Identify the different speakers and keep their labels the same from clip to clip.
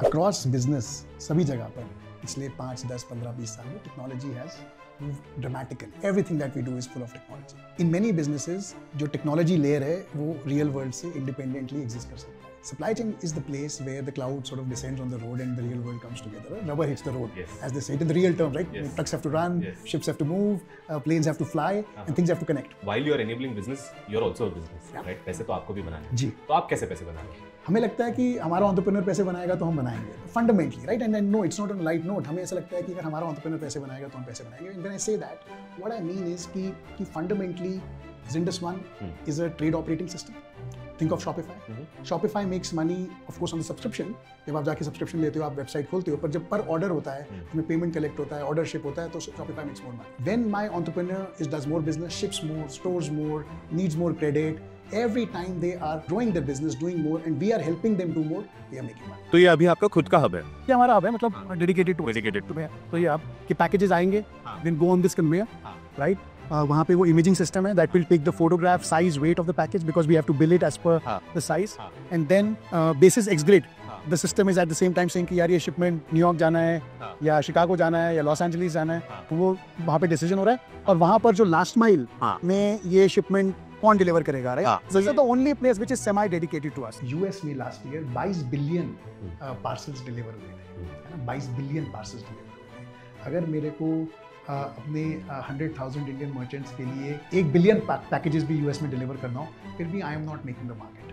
Speaker 1: Across business, सभी जगह पर पिछले 5, 10, 15, 20 साल में technology has moved dramatically. Everything that we do is full of technology. In many businesses, जो technology layer है वो real world से independently exist कर सकता है. Supply chain is the place where the cloud sort of descends on the road and the real world comes together. Rubber hits the road,
Speaker 2: Yes.
Speaker 1: as they say it in the real term, right?
Speaker 2: Yes.
Speaker 1: Trucks have to run,
Speaker 2: Yes.
Speaker 1: ships have to move, planes have to fly, and things have to connect.
Speaker 2: While you are enabling business, you're also a business,
Speaker 1: Yeah.
Speaker 2: right? पैसे तो आपको भी बनाने हैं।
Speaker 1: जी।
Speaker 2: तो आप कैसे पैसे बना रहे हैं?
Speaker 1: हमें लगता है कि हमारा एंटरप्रेन्योर पैसे बनाएगा तो हम बनाएंगे fundamentally, right? And no, it's not on light note. हमें ऐसा लगता है कि अगर हमारा एंटरप्रेन्योर पैसे बनाएगा तो हम पैसे बनाएंगे. When I say that, what I mean is कि fundamentally Zindus One is a trade operating system. Think of Shopify. Shopify makes money, of course, on the subscription. जब आप जाके सब्सक्रिप्शन लेते हो, आप वेबसाइट खोलते हो, पर जब पर ऑर्डर होता है, उसमें पेमेंट कलेक्ट होता है, ऑर्डर शिप होता है, तो Shopify makes more money. When my entrepreneur does more business, ships more, stores more, needs more credit, every time they are growing their business, doing more, and we are helping them do more, we are making money.
Speaker 3: तो ये अभी आपका खुद का hub है?
Speaker 1: ये हमारा hub है, मतलब डेडिकेटेड टू. तो ये आपके पैकेजेस आएंगे, then go on this conveyor, right? वहाँ पे वो इमेजिंग सिस्टम है that will take the photograph, size, weight of the package because we have to bill it as per the size, and then basis X grade, the system is at the same time saying कि यार ये shipment New York जाना है या Chicago जाना है या Los Angeles जाना है, तो वो वहाँ पे डिसीजन हो रहा है. और वहाँ पर जो लास्ट माइल में ये शिपमेंट कौन डिलीवर करेगा, right? So this is the only place which is semi dedicated to us. US में last year 22 billion parcels deliver हुए थे, है ना? 22 बिलियन पार्सल्स डिलीवर हुए थे. अगर मेरे को अपने 100,000 इंडियन मर्चेंट्स के लिए 1 बिलियन पैकेजेस भी यूएस में डिलीवर करना हो, फिर भी I am not making the market,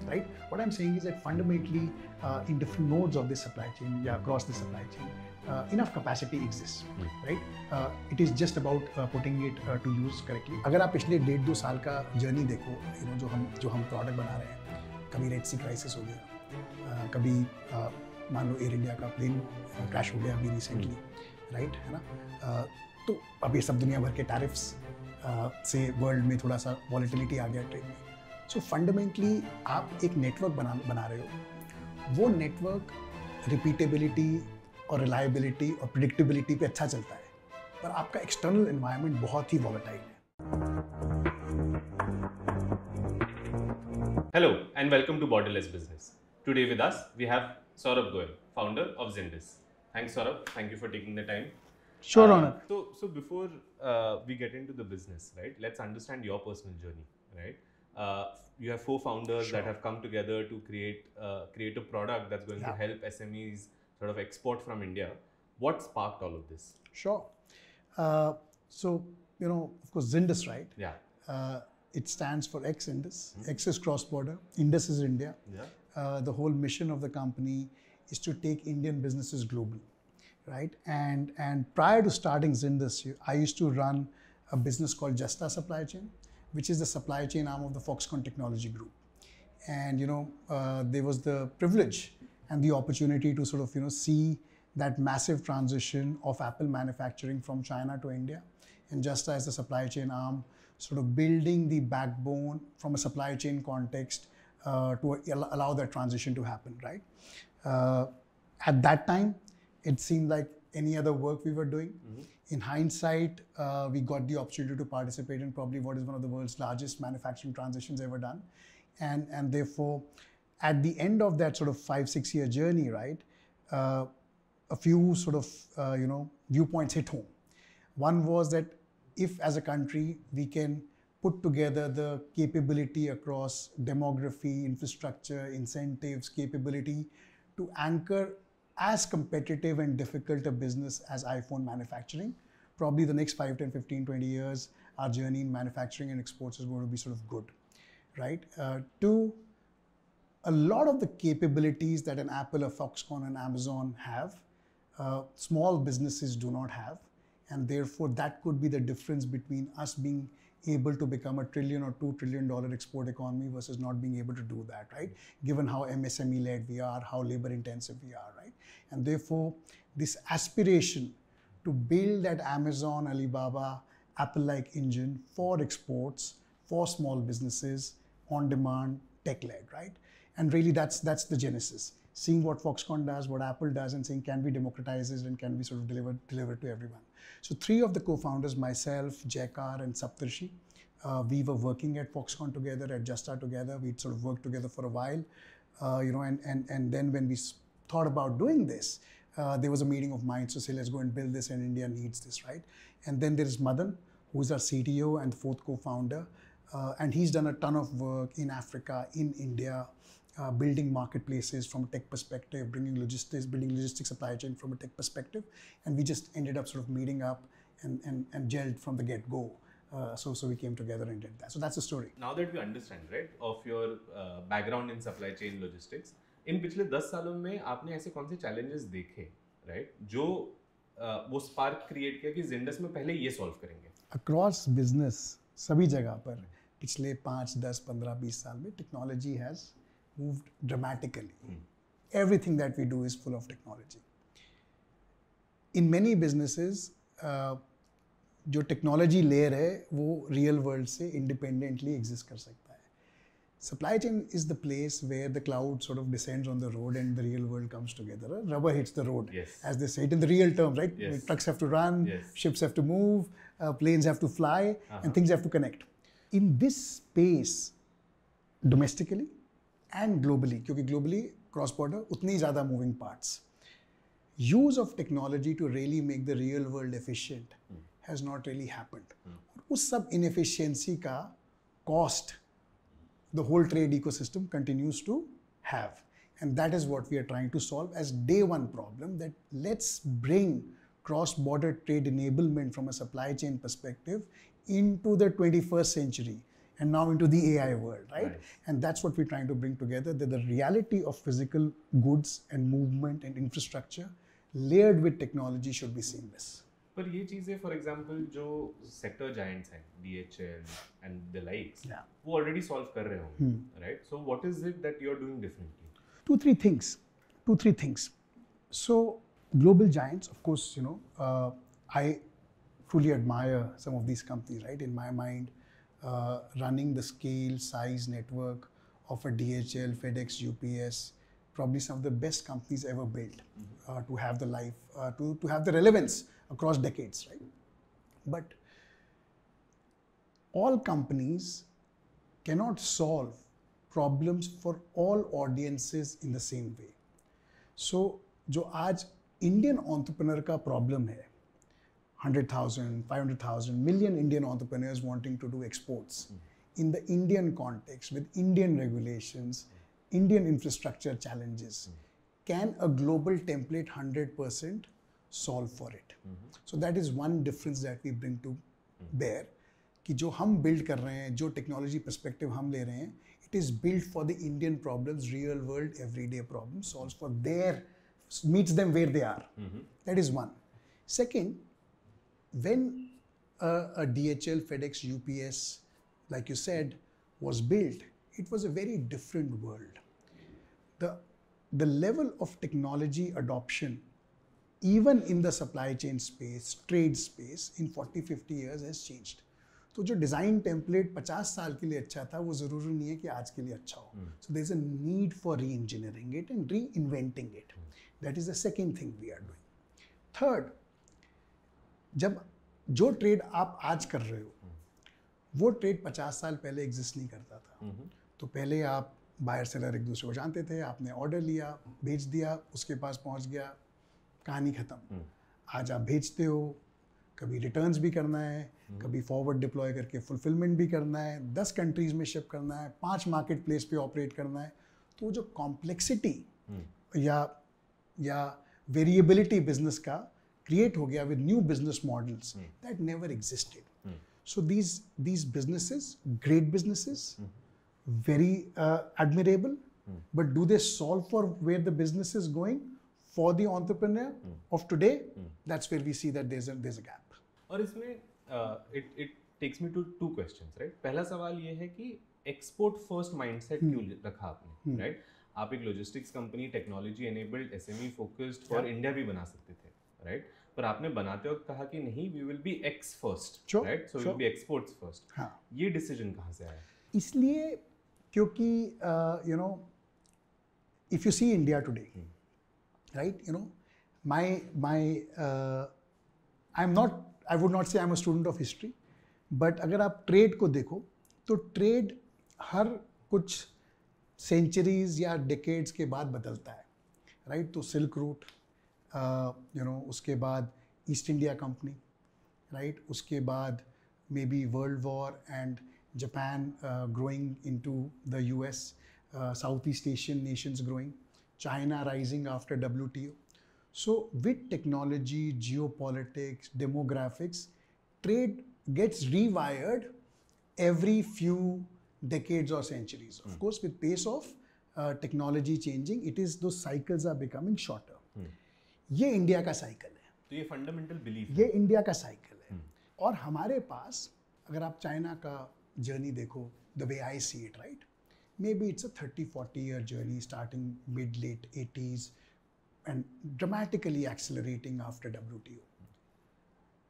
Speaker 1: right? What I am saying is that fundamentally in different nodes of this supply chain या across this supply chain enough capacity exists, right? It is just about putting it to use correctly. अगर आप पिछले 1.5-2 साल का journey देखो, जो हम product बना रहे हैं, कभी रेड सी क्राइसिस हो गया, कभी मान लो एयर इंडिया का प्लेन क्रैश हो गया अभी रिसेंटली, राइट, है ना? तो अब ये सब दुनिया भर के टैरिफ्स से वर्ल्ड में थोड़ा सा वॉलेटिलिटी आ गया ट्रेड में. सो फंडामेंटली आप एक नेटवर्क बना रहे हो, वो नेटवर्क रिपीटेबिलिटी और रिलायबिलिटी और प्रिडिक्टेबिलिटी पे अच्छा चलता है, पर आपका एक्सटर्नल एनवायरनमेंट बहुत ही वॉलेटाइल है.
Speaker 2: Hello and welcome to Borderless Business. Today with us we have Saurabh Goel, founder of Zindus. Thanks, Saurabh. Thank you for taking the time.
Speaker 1: Sure, Ronak.
Speaker 2: So before we get into the business, right? Let's understand your personal journey, right? You have 4 founders that have come together to create a product that's going to help SMEs sort of export from India. What sparked all of this?
Speaker 1: Sure. So of course, Zindus, right?
Speaker 2: Yeah.
Speaker 1: It stands for X Indus. X is cross-border. Indus is India.
Speaker 2: Yeah.
Speaker 1: The whole mission of the company is to take Indian businesses global, right? And prior to starting Zindus, I used to run a business called Justa Supply Chain, which is the supply chain arm of the Foxconn Technology Group. And there was the privilege and the opportunity to sort of see that massive transition of Apple manufacturing from China to India, and Justa as the supply chain arm, sort of building the backbone from a supply chain context to allow that transition to happen, right? At that time, it seemed like any other work we were doing. In hindsight, we got the opportunity to participate in probably what is one of the world's largest manufacturing transitions ever done. And therefore, at the end of that sort of 5-6 year journey, right, a few sort of, viewpoints hit home. One was that if as a country we can put together the capability across demography, infrastructure, incentives, capability to anchor as competitive and difficult a business as iPhone manufacturing, probably the next 5, 10, 15, 20 years, our journey in manufacturing and exports is going to be sort of good, right? Two, a lot of the capabilities that an Apple, a Foxconn, and Amazon have, small businesses do not have. And therefore, that could be the difference between us being able to become a $1 trillion or $2 trillion export economy versus not being able to do that, right? Given how MSME-led we are, how labor-intensive we are, right? And therefore, this aspiration to build that Amazon, Alibaba, Apple-like engine for exports, for small businesses, on-demand, tech-led, right? And really, that's the genesis. Seeing what Foxconn does, what Apple does, and saying, can we democratize it and can we sort of deliver it to everyone? So 3 of the co-founders, myself, Jaykar, and Saptarshi, we were working at Foxconn together, at Justa together. We'd sort of worked together for a while, and then when we thought about doing this. There was a meeting of minds to say, let's go and build this, and India needs this, right? And then there is Madan, who is our CTO and fourth co-founder, and he's done a ton of work in Africa, in India, building marketplaces from a tech perspective, building logistics supply chain from a tech perspective, and we just ended up sort of meeting up and gelled from the get-go. So we came together and did that. So that's the story.
Speaker 2: Now that we understand, right, of your background in supply chain logistics, इन पिछले 10 सालों में आपने ऐसे कौन से challenges देखे, right, जो वो spark create किया कि Zendesk में पहले ये solve करेंगे?
Speaker 1: Across business, सभी जगह पर पिछले 5, 10, 15, 20 साल में technology has moved dramatically. Everything that we do is full of technology. In many businesses, जो टेक्नोलॉजी लेयर है वो रियल वर्ल्ड से इंडिपेंडेंटली एग्जिस्ट कर सकता है. Supply chain is the place where the cloud sort of descends on the road and the real world comes together. Rubber hits the road, as they say it in the real term, right? Trucks have to run, ships have to move, planes have to fly, and things have to connect. In this space, domestically and globally, क्योंकि globally cross border उतनी ज़्यादा moving parts, use of technology to really make the real world efficient has not really happened. उस सब inefficiency का cost the whole trade ecosystem continues to have, and that is what we are trying to solve as day one problem, that let's bring cross-border trade enablement from a supply chain perspective into the 21st century and now into the AI world, right? And that's what we're trying to bring together, that the reality of physical goods and movement and infrastructure layered with technology should be seamless.
Speaker 2: पर ये चीज़ें for example जो sector giants हैं, DHL and the likes, वो already solve कर रहे होंगे, right? So what is it that you are doing differently?
Speaker 1: Two, three things. So global giants, of course, you know, I truly admire some of these companies, right? In my mind, running the scale, size, network of a DHL, FedEx, UPS, probably some of the best companies ever built, to have the life, to have the relevance across decades, right? But all companies cannot solve problems for all audiences in the same way. So जो आज Indian entrepreneur का problem है, 100,000, 500,000, million Indian entrepreneurs wanting to do exports in the Indian context with Indian regulations, Indian infrastructure challenges. Can a global template 100% solve for it? So that is one difference that we bring to bear, कि जो हम build कर रहे हैं, जो technology perspective हम ले रहे हैं, it is built for the Indian problems, real world, everyday problems, solves for their, meets them where they are. That is one. Second, when a DHL, FedEx, UPS, like you said, was built, it was a very different world. The level of technology adoption, even in the supply chain space, trade space, in 40-50 years has changed. तो जो design template 50 साल के लिए अच्छा था, वो ज़रूरी नहीं है कि आज के लिए अच्छा हो. So there is a need for re-engineering it and reinventing it. That is the second thing we are doing. Third, जब जो ट्रेड आप आज कर रहे हो, वो ट्रेड 50 साल पहले एग्जिस्ट नहीं करता था. तो पहले आप बायर सेलर एक दूसरे को जानते थे, आपने ऑर्डर लिया, भेज दिया, उसके पास पहुंच गया, कहानी ख़त्म. आज आप भेजते हो, कभी रिटर्न्स भी करना है, कभी फॉरवर्ड डिप्लॉय करके फुलफिलमेंट भी करना है, 10 कंट्रीज़ में शिप करना है, 5 मार्केट प्लेस पे ऑपरेट करना है. तो जो कॉम्प्लेक्सिटी या वेरिएबिलिटी बिजनेस का क्रिएट हो गया with new business models, that never existed. So these businesses, great businesses, very admirable, but do they solve for where the business is going for the entrepreneur of today? That's where we see that there's a gap.
Speaker 2: और इसमें it takes me to two questions, right? पहला सवाल ये है कि export first mindset क्यों रखा आपने, right? आप एक logistics company, technology enabled, SME focused for India भी बना सकते थे, right? पर आपने बनाते वक्त कहा कि नहीं, we will be X first, right? So we will be exports first. ये decision कहाँ से आया?
Speaker 1: इसलिए क्योंकि you know, if you see India today, right, you know, I would not say I'm a student of history, but अगर आप trade को देखो तो ट्रेड हर कुछ सेंचुरीज या डेकेड्स के बाद बदलता है. राइट? तो सिल्क रूट, उसके बाद ईस्ट इंडिया कंपनी, राइट? उसके बाद may be world war and Japan growing into the US, Southeast Asian nations growing, China rising after WTO. So with technology, geopolitics, demographics, trade gets rewired every few decades or centuries. Of course, with pace of technology changing, those cycles are becoming shorter. ये India का cycle है.
Speaker 2: तो ये fundamental belief
Speaker 1: ये India का cycle है. और हमारे पास, अगर आप चाइना का जर्नी देखो, the way I see it, right? Maybe it's a 30-40 year journey starting mid-late 80s and dramatically accelerating after WTO.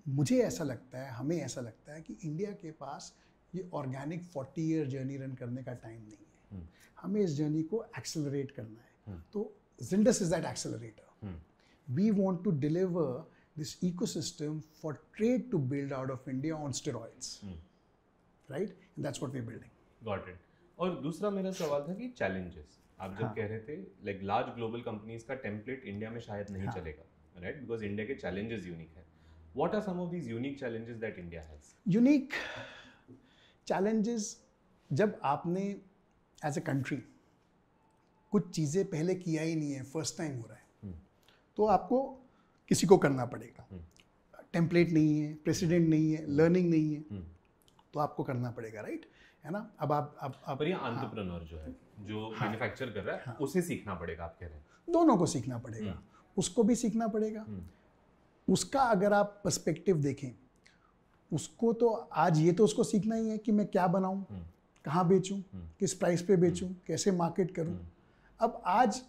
Speaker 1: मुझे ऐसा लगता है, हमें ऐसा लगता है कि इंडिया के पास ये ऑर्गेनिक 40 year जर्नी रन करने का टाइम नहीं है. हमें इस जर्नी को एक्सेलरेट करना है. तो Zindus is that accelerator. We want to deliver this ecosystem for trade to build out of India on steroids. Right? And that's what we're building.
Speaker 2: Got it. और दूसरा मेरा सवाल था कि चैलेंजेस आप जब कह रहे थे लाइक लार्ज ग्लोबल कंपनीज का टेम्पलेट इंडिया में शायद नहीं चलेगा, राइट? बिकॉज इंडिया के चैलेंजेस यूनिक है. What are some of these unique challenges that India has?
Speaker 1: Unique challenges, जब आपने एज अ कंट्री कुछ चीज़ें पहले किया ही नहीं है, फर्स्ट टाइम हो रहा है, तो आपको किसी को करना पड़ेगा. टेम्पलेट नहीं है, प्रेसिडेंट नहीं है, लर्निंग नहीं है, तो आपको करना पड़ेगा, राइट? है ना? अब आप
Speaker 2: पर ये एंटरप्रेन्योर जो है, जो मैन्युफैक्चर कर रहा है, उसे सीखना पड़ेगा, आप कह रहे हैं.
Speaker 1: दोनों को सीखना पड़ेगा. उसको भी सीखना पड़ेगा. उसका अगर आप पर्सपेक्टिव देखें, उसको तो आज ये तो उसको सीखना ही है कि मैं क्या बनाऊं, कहाँ बेचूं, किस प्राइस पे बेचूं, कैसे मार्केट करूं. अब आज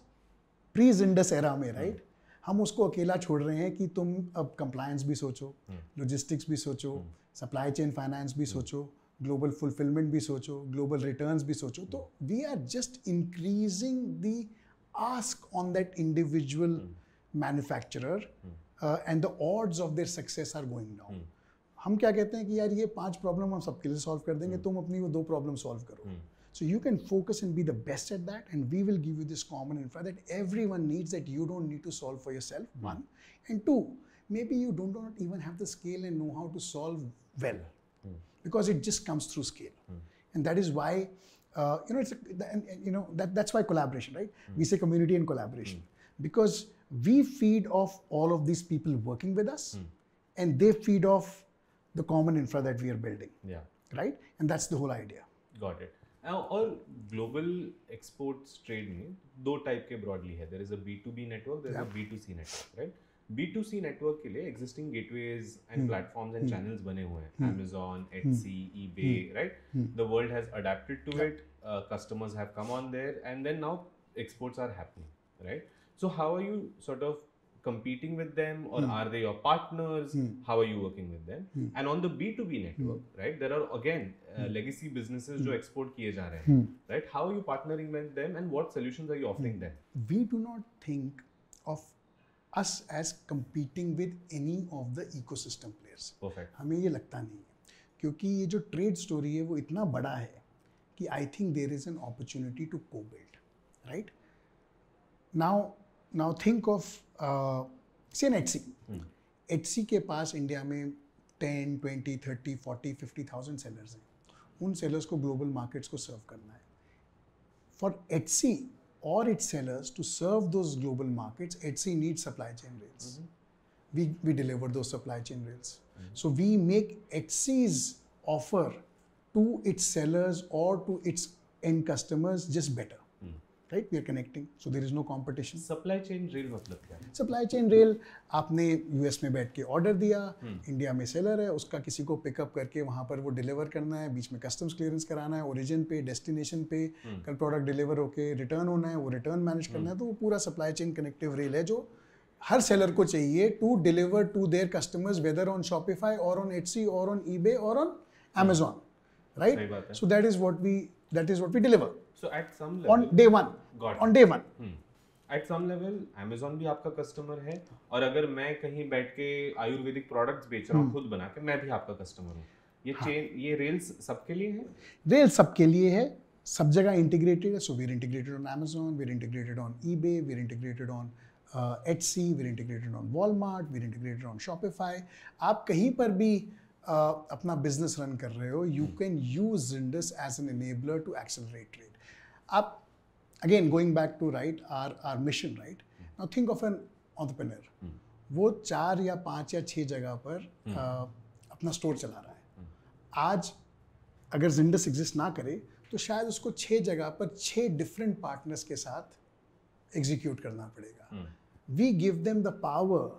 Speaker 1: प्री जिंडस एरा में, राइट, हम उसको अकेला छोड़ रहे हैं कि तुम अब कंप्लायंस भी सोचो, लॉजिस्टिक्स भी सोचो, सप्लाई चेन फाइनेंस भी सोचो, ग्लोबल फुलफिलमेंट भी सोचो, ग्लोबल रिटर्न्स भी सोचो. तो we are just increasing the ask on that individual manufacturer and the odds of their success are going down. हम क्या कहते हैं कि यार ये 5 प्रॉब्लम हम सबके लिए सॉल्व कर देंगे, तुम अपनी वो 2 प्रॉब्लम सॉल्व करो. So you can focus and be the best at that, and we will give you this common infra that everyone needs, that you don't need to solve for yourself, one. And two, maybe you do not even have the scale and know how to solve well, because it just comes through scale. And that is why, that's why collaboration, right? We say community and collaboration, because we feed off all of these people working with us, and they feed off the common infra that we are building.
Speaker 2: Yeah.
Speaker 1: Right? And that's the whole idea.
Speaker 2: Got it. और global exports trade में 2 type के broadly है. There is a B2B network, there is a B2C network, right? B2C network के लिए existing gateways and platforms and channels बने हुए हैं. Amazon, Etsy, eBay, right? The world has adapted to it. Customers have come on there, and then now exports are happening, right? So how are you sort of competing with them, or are they your partners? How are you working with them? And on the B2B network, right, there are again legacy businesses जो export किए जा रहे हैं, right? How are you partnering with them, and what solutions are you offering them?
Speaker 1: We do not think of us as competing with any of the ecosystem players.
Speaker 2: Perfect.
Speaker 1: हमें ये लगता नहीं है, क्योंकि ये जो ट्रेड स्टोरी है वो इतना बड़ा है कि I think there is an opportunity to co-build, right? Now think of say an Etsy. Etsy के पास इंडिया में 10, 20, 30, 40, 50,000 सेलर्स हैं. उन सेलर्स को ग्लोबल मार्केट्स को सर्व करना है. For Etsy or its sellers to serve those global markets, Etsy needs supply chain rails. We deliver those supply chain rails. So we make Etsy's offer to its sellers or to its end customers just better. Right? We are connecting, so there is no competition.
Speaker 2: Supply chain rail मतलब क्या है?
Speaker 1: Supply chain rail, आपने US में बैठ के order दिया, India में seller है, उसका किसी को पिकअप करके वहाँ पर वो डिलीवर करना है, बीच में कस्टम्स क्लियरेंस कराना है, ओरिजिन पे, डेस्टिनेशन पे, कल प्रोडक्ट डिलीवर होके रिटर्न होना है, वो रिटर्न मैनेज करना है. तो वो पूरा सप्लाई चेन कनेक्टिव रेल है जो हर सेलर को चाहिए to deliver to their customers, whether on Shopify और ऑन Etsy और ऑन eBay और on Amazon, right? So that is what we deliver.
Speaker 2: So at some level,
Speaker 1: on day one.
Speaker 2: Got it.
Speaker 1: On day one.
Speaker 2: At some level, Amazon भी आपका customer है, और अगर मैं कहीं बैठ के आयुर्वेदिक प्रोडक्ट्स बेच रहा हूँ खुद बना के, मैं भी आपका कस्टमर हूँ. ये चेन, ये रेल्स सबके लिए है?
Speaker 1: रेल सबके लिए है, सब जगह इंटीग्रेटेड है. So we are integrated on Amazon, we are integrated on eBay, we are integrated on Etsy, we are integrated on Walmart, we are integrated on Shopify. आप कहीं पर भी अपना बिजनेस रन कर रहे हो, you can use Zyndus as an enabler to accelerate trade. आप again going back to right our mission, right now think of an entrepreneur. वो 4 या 5 या 6 जगह पर अपना स्टोर चला रहा है. आज अगर Zyndus एग्जिस्ट ना करे तो शायद उसको 6 जगह पर 6 डिफरेंट पार्टनर्स के साथ एग्जीक्यूट करना पड़ेगा. We give them the power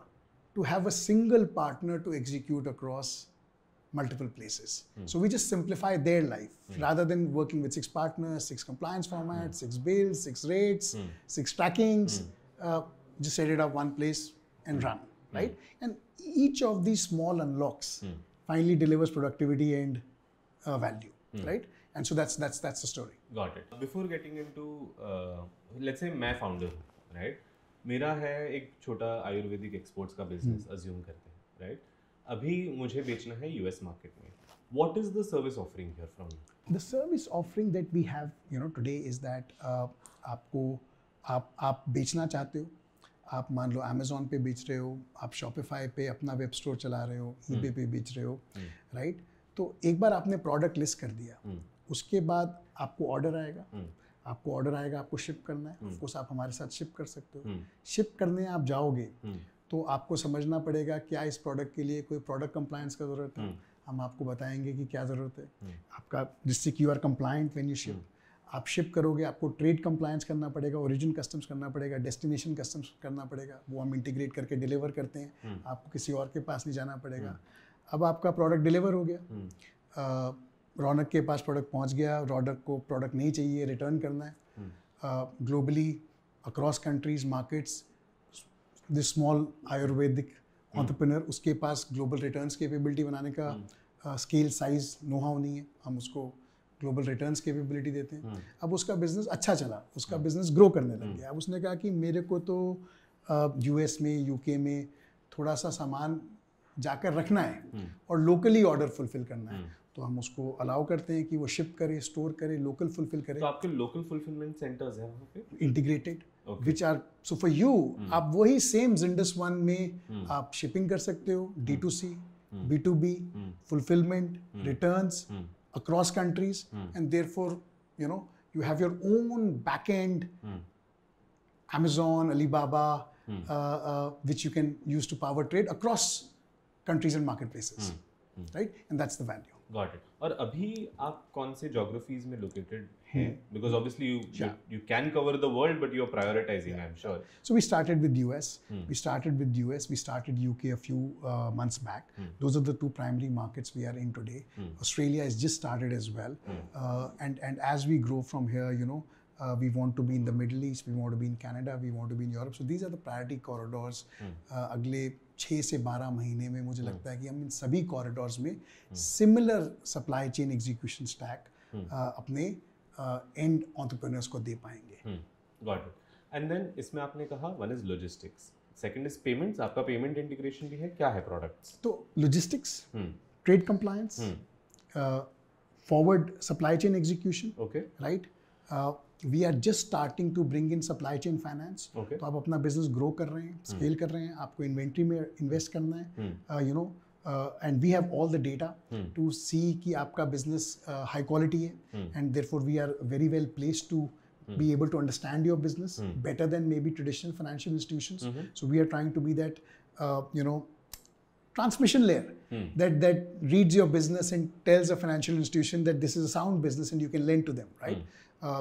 Speaker 1: to have a single partner to execute across multiple places. So we just simplify their life rather than working with 6 partners, 6 compliance formats, 6 bills, 6 rates, 6 trackings. Just set it up one place and run, right? And each of these small unlocks finally delivers productivity and value, right? And so that's the story.
Speaker 2: Got it. Before getting into, let's say मैं founder हूँ, right? मेरा है एक छोटा Ayurvedic exports का business assume करते हैं, right? अभी मुझे बेचना है यूएस मार्केट में. What is the service offering here from you?
Speaker 1: The service offering that we have, today is that आप बेचना चाहते हो, आप मान लो Amazon पे बेच रहे हो, आप Shopify पे अपना वेब स्टोर चला रहे हो, eBay पे बेच रहे हो, राइट? तो एक बार आपने प्रोडक्ट लिस्ट कर दिया, उसके बाद आपको ऑर्डर आएगा, आपको शिप करना है. ऑफ कोर्स आप हमारे साथ शिप कर सकते हो. शिप करने आप जाओगे तो आपको समझना पड़ेगा क्या इस प्रोडक्ट के लिए कोई प्रोडक्ट कंप्लायंस का ज़रूरत है. हम आपको बताएंगे कि क्या ज़रूरत है आपका, जिससे कि you are compliant when you ship. आप शिप करोगे, आपको ट्रेड कंप्लायंस करना पड़ेगा, ओरिजिन कस्टम्स करना पड़ेगा, डेस्टिनेशन कस्टम्स करना पड़ेगा. वो हम इंटीग्रेट करके डिलीवर करते हैं, आपको किसी और के पास नहीं जाना पड़ेगा. अब आपका प्रोडक्ट डिलीवर हो गया, रौनक के पास प्रोडक्ट पहुंच गया, रौनक को प्रोडक्ट नहीं चाहिए, रिटर्न करना है. Globally across countries markets this small Ayurvedic entrepreneur, उसके पास ग्लोबल रिटर्न्स कैपेबिलिटी बनाने का स्केल साइज नो हाउ नहीं है. हम उसको ग्लोबल रिटर्न्स कैपेबिलिटी देते हैं. अब उसका बिजनेस अच्छा चला, उसका बिजनेस ग्रो करने लग गया. अब उसने कहा कि मेरे को तो यूएस में, यूके में थोड़ा सा सामान जाकर रखना है और लोकली ऑर्डर फुलफिल करना है. तो हम उसको अलाउ करते हैं कि वो शिप करे, स्टोर करे, लोकल फुलफिल करे.
Speaker 2: तो आपके लोकल फुलफिलमेंट सेंटर्स हैं वहाँ पे
Speaker 1: integrated, which are so for you. आप वही सेम Zyndus One में आप शिपिंग कर सकते हो, D2C, B2B, fulfillment, returns across countries, and therefore you have your own back-end Amazon, Alibaba, which you can use to power trade across countries and marketplaces, right? And that's the value.
Speaker 2: Got it. और अभी आप कौन से geographies में located हैं? Because obviously you can cover the world, but you're prioritizing, I'm sure.
Speaker 1: So we started with US. We started UK a few months back. Those are the 2 primary markets we are in today. Australia has just started as well. And as we grow from here, we want to be in the Middle East, we want to be in Canada, we want to be in Europe. So these are the priority corridors. अगले 6 से 12 महीने में मुझे लगता है कि हम इन सभी कॉरिडोर्स में similar supply chain execution stack अपने एंड एंटरप्रेन्योर्स को दे पाएंगे.
Speaker 2: Got it. एंड देन इसमें आपने कहा one is logistics, second is payments. आपका पेमेंट इंटीग्रेशन भी है, क्या है प्रोडक्ट्स?
Speaker 1: तो logistics, trade compliance, forward supply chain execution,
Speaker 2: okay,
Speaker 1: right. We are just starting to bring in supply chain finance. तो आप अपना बिजनेस ग्रो कर रहे हैं, स्केल कर रहे हैं, आपको इन्वेंट्री में इन्वेस्ट करना है, and we have all the data to see कि आपका business high quality है, and therefore we are very well placed to be able to understand your business better than maybe traditional financial institutions. So we are trying to be that transmission layer that reads your business and tells a financial institution that this is a sound business and you can lend to them, right?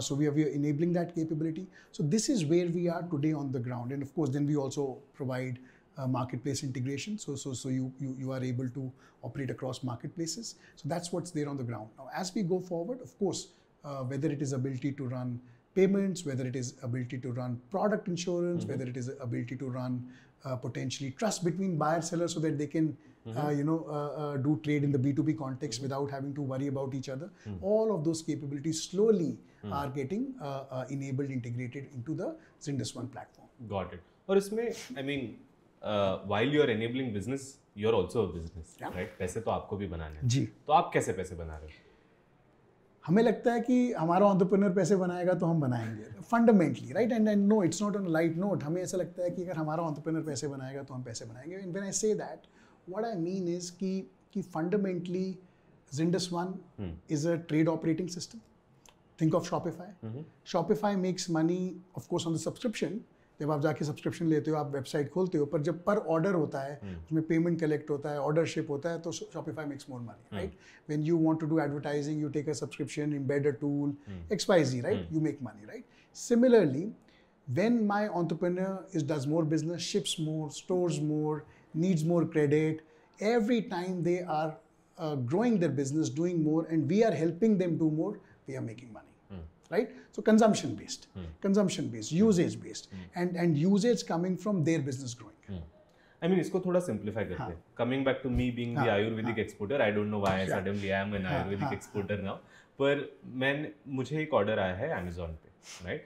Speaker 1: So we are enabling that capability. So this is where we are today on the ground, and of course then we also provide marketplace integration, so you are able to operate across marketplaces. So that's what's there on the ground. Now as we go forward, of course, whether it is ability to run payments, whether it is ability to run product insurance, whether it is ability to run potentially trust between buyer seller so that they can do trade in the B2B context without having to worry about each other. All of those capabilities slowly are getting enabled, integrated into the Zyndus One platform.
Speaker 2: Got it. और इसमें I mean while you are enabling business, you are also a business, right? पैसे तो आपको भी बनाने हैं.
Speaker 1: जी.
Speaker 2: तो आप कैसे पैसे बना रहे हो?
Speaker 1: हमें लगता है कि हमारा एंटरप्रेन्योर पैसे बनाएगा तो हम बनाएंगे fundamentally, right? And no, it's not on a light note. हमें ऐसा लगता है कि अगर हमारा एंटरप्रेन्योर पैसे बनाएगा तो हम पैसे बनाएंगे. And when I say that, what I mean is कि fundamentally Zindus One is a trade operating system. Think of Shopify. Shopify makes money, of course, on the subscription. जब आप जाके सब्सक्रिप्शन लेते हो, आप वेबसाइट खोलते हो, पर जब पर ऑर्डर होता है, उसमें पेमेंट कलेक्ट होता है, ऑर्डर शिप होता है, तो Shopify makes more money, right? When you want to do advertising, you take a subscription, embed a tool, XYZ, right? You make money, right? Similarly, when my entrepreneur does more business, ships more, stores more, needs more credit, every time they are growing their business, doing more, and we are helping them do more, we are making money. Right? So consumption based, usage based, and usage coming from their business growing.
Speaker 2: I mean, इसको थोड़ा simplify करते हैं. Coming back to me being the Ayurvedic exporter, I don't know why suddenly I am an Ayurvedic exporter now. पर मुझे एक order आया है Amazon पे, right?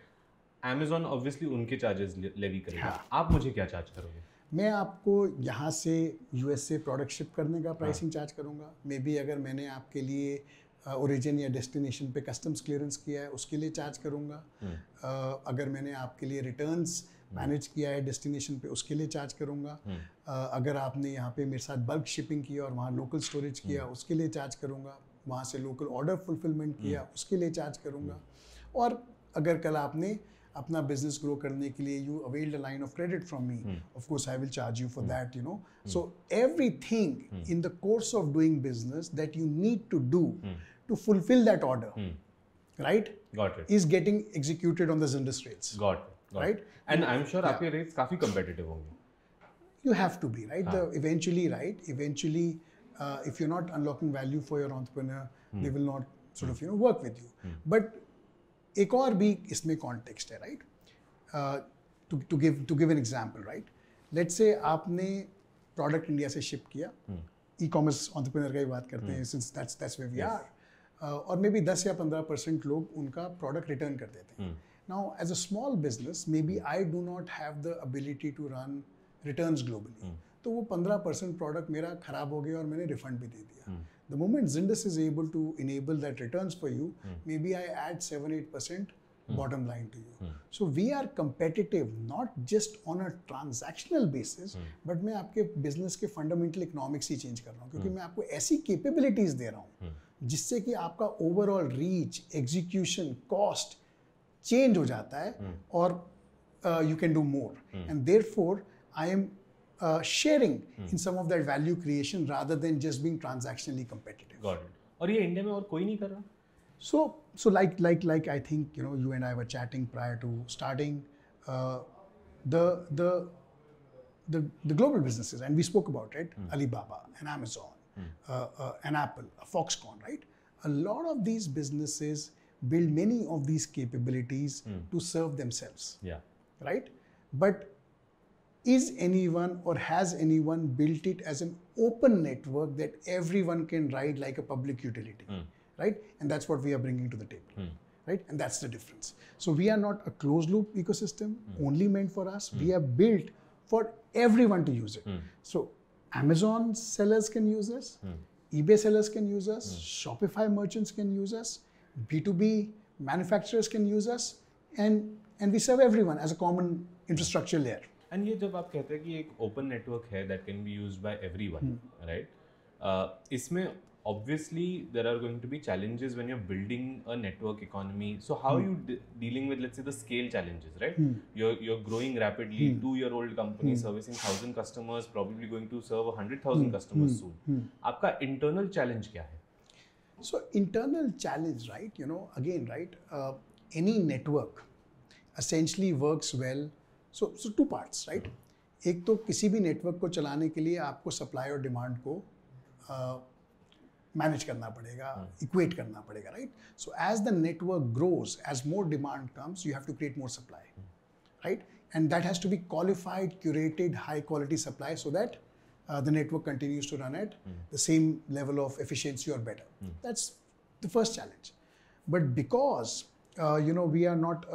Speaker 2: Amazon obviously उनके charges levy करेगा. आप मुझे क्या charge करोगे?
Speaker 1: मैं आपको यहाँ से US से प्रोडक्ट शिप करने का प्राइसिंग चार्ज करूँगा. मे बी अगर मैंने आपके लिए ओरिजिन या डेस्टिनेशन पे कस्टम्स क्लियरेंस किया है, उसके लिए चार्ज करूँगा. अगर मैंने आपके लिए रिटर्न्स मैनेज किया है डेस्टिनेशन पे, उसके लिए चार्ज करूँगा. अगर आपने यहाँ पे मेरे साथ बल्क शिपिंग किया और वहाँ लोकल स्टोरेज किया, उसके लिए चार्ज करूँगा. वहाँ से लोकल ऑर्डर फुलफिलमेंट किया, उसके लिए चार्ज करूँगा. और अगर कल आपने अपना बिजनेस ग्रो करने के लिए you availed a line of credit from me, of course I will charge you for that, you know. So everything in the course of doing business that you need to do to fulfill that order, right?
Speaker 2: Got it.
Speaker 1: Is getting executed on the Zindus rates.
Speaker 2: Got it. Right? And I'm sure आपके rates काफी competitive होंगे.
Speaker 1: You have to be, right? Eventually, if you're not unlocking value for your entrepreneur, they will not sort of work with you. But एक और भी इसमें context है, right? To give an example, right? Let's say आपने product India से ship किया, e-commerce entrepreneur का ही बात करते हैं, since that's where we are. और मे बी 10 या 15% लोग उनका प्रोडक्ट रिटर्न कर देते हैं. Now as a small business maybe I do not have the ability to run returns globally. तो वो 15% प्रोडक्ट मेरा खराब हो गया और मैंने रिफंड भी दे दिया. The moment Zindus is able to enable that returns for you, maybe I add 7-8% bottom line to you. So we are competitive not just on a transactional basis, but मैं आपके बिजनेस के fundamental economics ही change कर रहा हूँ, क्योंकि मैं आपको ऐसी कैपेबिलिटीज दे रहा हूँ जिससे कि आपका overall reach, execution, cost change हो जाता है और you can do more. And therefore I am sharing in some of that value creation rather than just being transactionally competitive.
Speaker 2: Got it. और ये इंडिया में और कोई नहीं कर रहा?
Speaker 1: So like I think you and I were chatting prior to starting the global businesses, and we spoke about it. Alibaba and Amazon, and Apple, Foxconn, right? A lot of these businesses build many of these capabilities to serve themselves.
Speaker 2: Yeah.
Speaker 1: Right? But is anyone or has anyone built it as an open network that everyone can ride like a public utility? Right? And that's what we are bringing to the table. Right? And that's the difference. So we are not a closed loop ecosystem only meant for us. We are built for everyone to use it. So Amazon sellers can use us, eBay sellers can use us, Shopify merchants can use us, B2B manufacturers can use us, and we serve everyone as a common infrastructure layer.
Speaker 2: And ये जब आप कहते हैं कि एक open network है that can be used by everyone, right? इसमें obviously there are going to be challenges when you're building a network economy. So how are you dealing with, let's say, the scale challenges, right? You're growing rapidly, 2-year-old company servicing 1,000 customers, probably going to serve 100,000 customers soon. आपका internal challenge क्या है?
Speaker 1: So internal challenge, right? Again, right? Any network essentially works well. So two parts, right? एक तो किसी भी network को चलाने के लिए आपको सप्लाई और डिमांड को मैनेज करना पड़ेगा, इक्वेट करना पड़ेगा, right? So as the network grows, as more demand comes, you have to create more supply, right? And that has to be qualified, curated, high quality supply so that the network continues to run at the same level of efficiency or better. That's the first challenge. But because we are not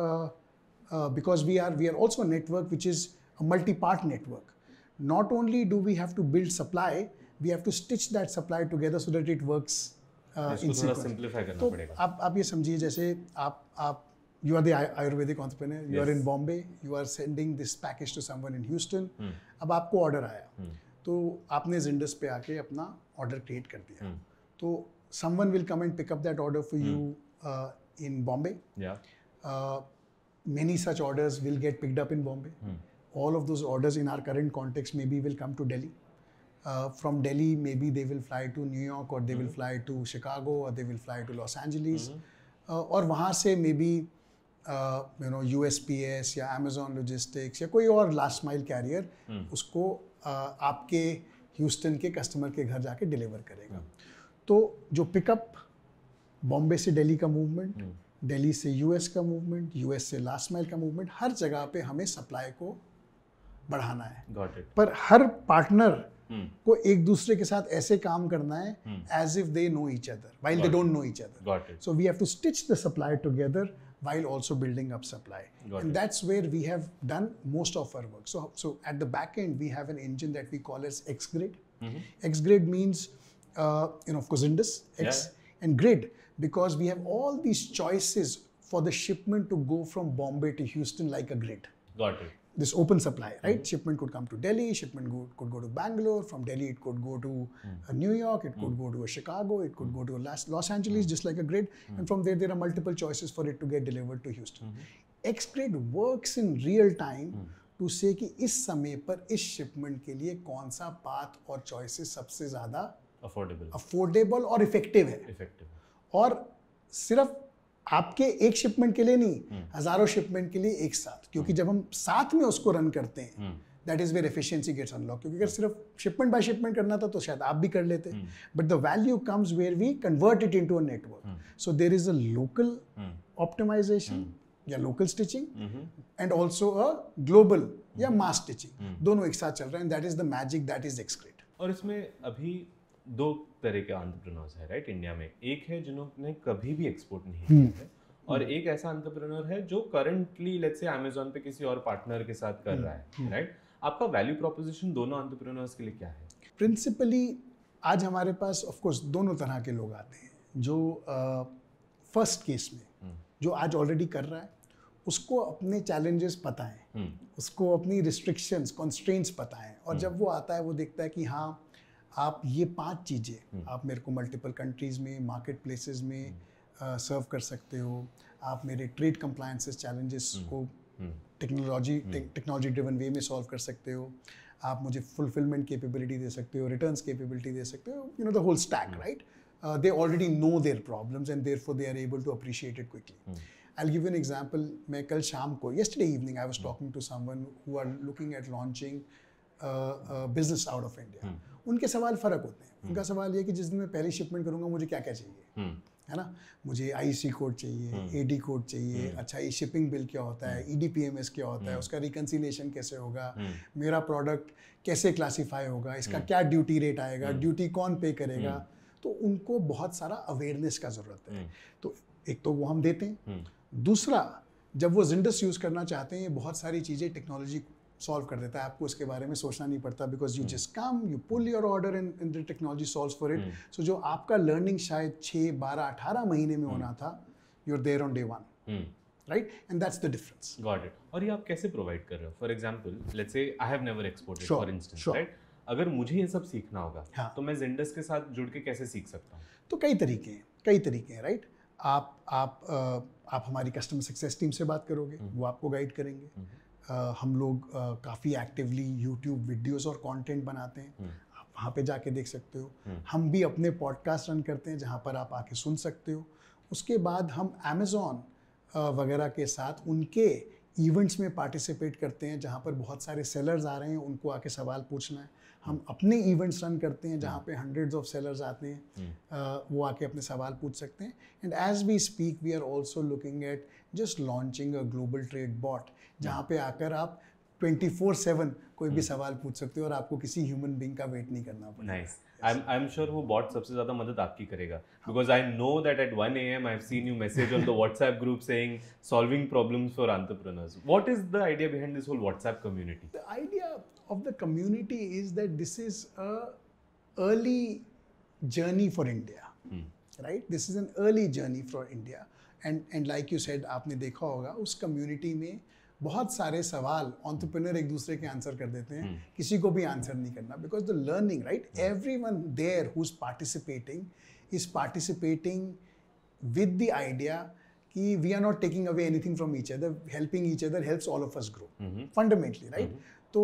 Speaker 1: because we are also a network which is a multi-part network. Not only do we have to build supply, we have to stitch that supply together so that it works
Speaker 2: इसको थोड़ा simplify करना
Speaker 1: तो
Speaker 2: पड़ेगा।
Speaker 1: आप ये समझिए, जैसे आप you are the Ayurvedic entrepreneur, you are in Bombay, you are sending this package to someone in Houston. अब आपको ऑर्डर आया, तो आपने जिंडस पे आके अपना ऑर्डर क्रिएट कर दिया, तो someone will come and pick up that order for you in Bombay. Many such orders will get picked up in Bombay. All of those orders in our current context maybe will come to Delhi. From Delhi, maybe they will fly to New York, or they will fly to Chicago, or they will fly to Los Angeles. और वहाँ से maybe USPS या Amazon Logistics या कोई और last mile carrier उसको आपके Houston के कस्टमर के घर जाके डिलीवर करेगा। तो जो पिकअप बॉम्बे से दिल्ली का मूवमेंट, दिल्ली से यूएस का मूवमेंट, यूएस से लास्ट माइल का मूवमेंट, हर जगह पे हमें सप्लाई को बढ़ाना है। पर हर पार्टनर को एक दूसरे के साथ ऐसे काम करना है as if they know each other while they don't know each other. So we have to stitch the supply together while also building up supply. And that's where we have done most of our work. So at the back end, we have an engine that we call as X-Grid. X-Grid means, of course, Indus, X, and Grid, because we have all these choices for the shipment to go from Bombay to Houston like a grid.
Speaker 2: Got it.
Speaker 1: This open supply, right? Shipment could come to Delhi, shipment could go to Bangalore, from Delhi it could go to New York, it could go to Chicago, it could go to Los Angeles, just like a grid. And from there are multiple choices for it to get delivered to Houston. X-Grid works in real time to say कि इस समय पर इस shipment के लिए कौन सा path और choices सबसे ज़्यादा affordable और effective है। और सिर्फ आपके एक शिपमेंट के लिए नहीं, हजारों शिपमेंट के लिए एक साथ, क्योंकि जब हम साथ में उसको रन करते हैं, that is where efficiency gets unlock. क्योंकि अगर सिर्फ शिपमेंट बाय शिपमेंट करना था तो शायद आप भी कर लेते, but the value comes where we convert it into a network. So there is a local optimization या local stitching and also a global या मास स्टिचिंग, दोनों एक साथ चल रहे हैं। That is the magic, that is X-Grid।
Speaker 2: और इसमें अभी दो तरह के एंटरप्रेन्योर्स है, राइट, इंडिया में। एक है जिन्होंने कभी भी एक्सपोर्ट नहीं किया है, और एक ऐसा एंटरप्रेन्योर है जो करंटली लेट्स से अमेज़न पे किसी और पार्टनर के साथ कर रहा है, राइट। आपका वैल्यू प्रोपोजिशन दोनों एंटरप्रेन्योर्स के लिए क्या है?
Speaker 1: प्रिंसिपली आज हमारे पास ऑफ कोर्स दोनों तरह के लोग आते हैं। जो फर्स्ट केस में जो आज ऑलरेडी कर रहा है, उसको अपने चैलेंजेस पता है, उसको अपनी रिस्ट्रिक्शंस, कॉन्स्ट्रेंट्स पता है, और जब वो आता है वो देखता है कि हाँ, आप ये 5 चीज़ें आप मेरे को मल्टीपल कंट्रीज़ में, मार्केट प्लेसेस में सर्व कर सकते हो, आप मेरे ट्रेड कंप्लायंसेस चैलेंजेस को टेक्नोलॉजी ड्रिवन वे में सॉल्व कर सकते हो, आप मुझे फुलफिलमेंट कैपेबिलिटी दे सकते हो, रिटर्न्स कैपेबिलिटी दे सकते हो, the whole stack, right. They already know their problems and therefore they are able to appreciate it quickly. I'll give you an example. मैं कल शाम को, yesterday evening, I was talking to someone who are looking at launching business out of India. उनके सवाल फ़र्क होते हैं। उनका सवाल ये कि जिस दिन मैं पहली शिपमेंट करूँगा मुझे क्या क्या चाहिए, है ना। मुझे IEC कोड चाहिए, AD कोड चाहिए, अच्छा ये शिपिंग बिल क्या होता है, EDPMS क्या होता है, उसका रिकन्सिलेशन कैसे होगा, मेरा प्रोडक्ट कैसे क्लासीफाई होगा, इसका क्या ड्यूटी रेट आएगा, ड्यूटी कौन पे करेगा। तो उनको बहुत सारा अवेयरनेस का ज़रूरत है। तो एक तो वो हम देते हैं, दूसरा जब वो जिंडस यूज़ करना चाहते हैं, ये बहुत सारी चीज़ें टेक्नोलॉजी सॉल्व कर देता है, आपको इसके बारे में सोचना नहीं पड़ता, because you just come, you pull your order and the technology solves for it. So जो आपका लर्निंग शायद 6, 12, 18 महीने में होना था, you are there on day 1, right, and that's the difference.
Speaker 2: Got it. और ये आप कैसे प्रोवाइड कर रहे हो? For example, let's say I have never exported for instance, right. अगर मुझे ये सब सीखना होगा, तो मैं जिंडस के साथ जुड़ के कैसे सीख सकता हूँ?
Speaker 1: तो कई तरीके हैं, राइट। आप हमारी कस्टमर सक्सेस टीम से बात करोगे, वो आपको गाइड करेंगे। हम लोग काफ़ी एक्टिवली यूट्यूब वीडियोस और कंटेंट बनाते हैं, आप वहाँ पे जाके देख सकते हो। हम भी अपने पॉडकास्ट रन करते हैं जहाँ पर आप आके सुन सकते हो। उसके बाद हम अमेज़ॉन वगैरह के साथ उनके इवेंट्स में पार्टिसिपेट करते हैं जहाँ पर बहुत सारे सेलर्स आ रहे हैं, उनको आके सवाल पूछना है। हम अपने इवेंट्स रन करते हैं जहाँ पे हंड्रेड्स ऑफ सेलर्स आते हैं, वो आके अपने सवाल पूछ सकते हैं। And as we speak we are also looking at just launching a global trade bot, जहाँ पे आकर आप 24/7 कोई भी सवाल पूछ सकते हो और आपको किसी ह्यूमन बीइंग का वेट नहीं करना पड़ेगा।
Speaker 2: नाइस। आई एम श्योर वो बॉट सबसे ज़्यादा मदद आपकी करेगा, because I know that at 1 AM I have seen you message on the WhatsApp group saying solving problems for entrepreneurs. What is the idea behind this whole WhatsApp community?
Speaker 1: The idea of the community is that this is a early journey for India. Right. This is an early journey for India and like you said, आपने देखा होगा उस community में बहुत सारे सवाल entrepreneur एक दूसरे के आंसर कर देते हैं, किसी को भी आंसर नहीं करना, because the learning, right, everyone there who is participating with the idea कि we are not taking away anything from each other, helping each other helps all of us grow fundamentally, right. तो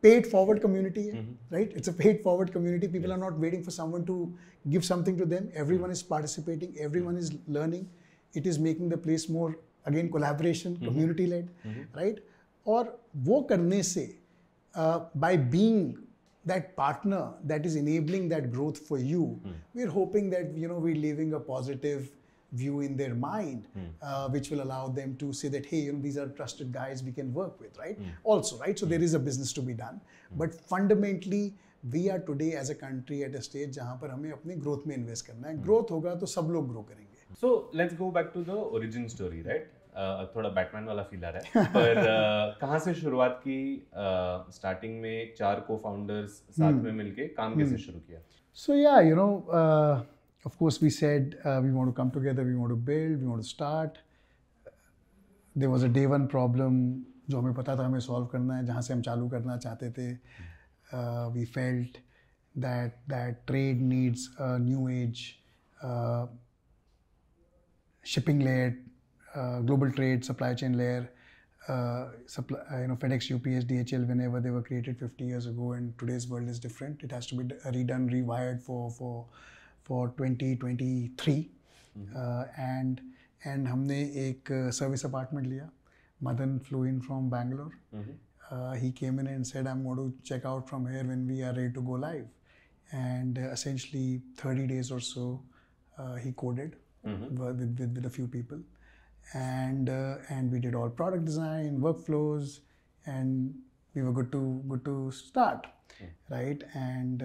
Speaker 1: paid forward community, right? It's a paid forward community. People are not waiting for someone to give something to them. Everyone is participating, everyone is learning. It is making the place more, again, collaboration, community led, right? और वो करने से by being that partner that is enabling that growth for you, we're hoping that, you know, we're leaving a positive view in their mind, which will allow them to say that, hey, you know, these are trusted guys we can work with, right? Also, right? So there is a business to be done, but fundamentally we are today as a country at a stage जहाँ पर हमें अपने growth में invest करना है. Growth होगा तो सब लोग grow करेंगे.
Speaker 2: So let's go back to the origin story, right? थोड़ा बैटमैन वाला फील आ रहा है, पर कहाँ से शुरुआत की? स्टार्टिंग में 4 co-founders साथ में मिलके काम कैसे शुरू किया?
Speaker 1: So yeah, you know, of course we said we want to come together, we want to build, we want to start. There was a day one problem जो हमें पता था हमें solve करना है, जहाँ से हम चालू करना चाहते थे. We felt that trade needs a new age shipping layer, global trade supply chain layer. You know, FedEx, UPS, DHL, whenever they were created 50 years ago, and today's world is different. It has to be redone, rewired for 2023. And हमने एक service apartment लिया. Madan flew in from Bangalore. He came in and said, I'm going to check out from here when we are ready to go live. And essentially 30 days or so, he coded with a few people. And we did all product design, workflows, and we were good to start, right? And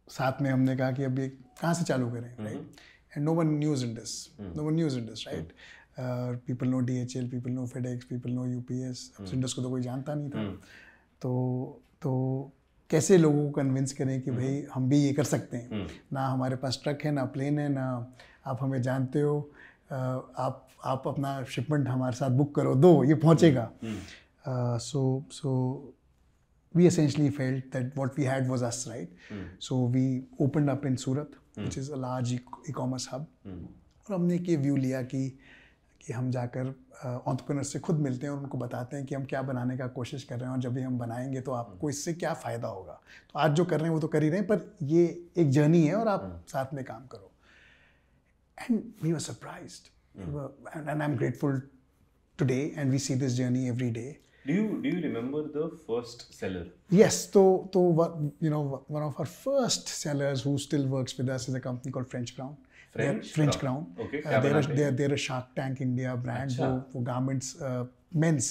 Speaker 1: साथ में हमने कहा कि अभी कहाँ से चालू करें, right? And no one knows in this. No one knows in this, right? People know DHL, people know FedEx, people know UPS. अब Indus को तो कोई जानता नहीं था. तो कैसे लोगों को कन्विंस करें कि भाई हम भी ये कर सकते हैं. ना हमारे पास ट्रक है, ना प्लेन है, ना आप हमें जानते हो. आप अपना शिपमेंट हमारे साथ बुक करो, दो ये पहुंचेगा. So we essentially felt that what we had was us, right? So we opened up in Surat, which is a large e-commerce hub. और हमने एक व्यू लिया कि हम जाकर एंटरप्रेन्योर से खुद मिलते हैं और उनको बताते हैं कि हम क्या बनाने का कोशिश कर रहे हैं और जब भी हम बनाएंगे तो आपको इससे क्या फ़ायदा होगा. तो आज जो कर रहे हैं वो तो कर ही रहे हैं, पर ये एक जर्नी है और आप साथ में काम करो. And we were surprised. And I'm grateful today, and we see this journey every day.
Speaker 2: Do you remember the first seller?
Speaker 1: Yes. So you know, one of our first sellers who still works with us is a company called French Crown. French Crown. Okay. They're a Shark Tank India brand. वो garments, men's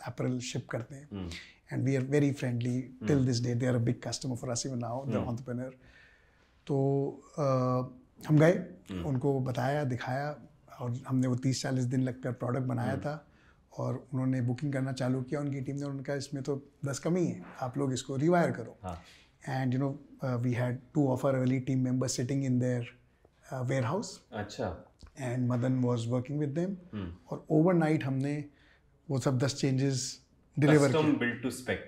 Speaker 1: apparel ship करते हैं. And we are very friendly till this day. They are a big customer for us even now, the entrepreneur. तो हम गए, उनको बताया, दिखाया, और हमने वो 30-40 दिन लगकर प्रोडक्ट बनाया था. और उन्होंने बुकिंग करना चालू किया, उनकी टीम ने. उनका इसमें तो 10 कमी है, आप लोग इसको रिवायर करो. And you know, we had 2 of our early team members sitting in their warehouse. अच्छा. And Madan was working with them. और ओवरनाइट हमने वो सब 10 चेंजेस डिलीवर किए.
Speaker 2: built to spec.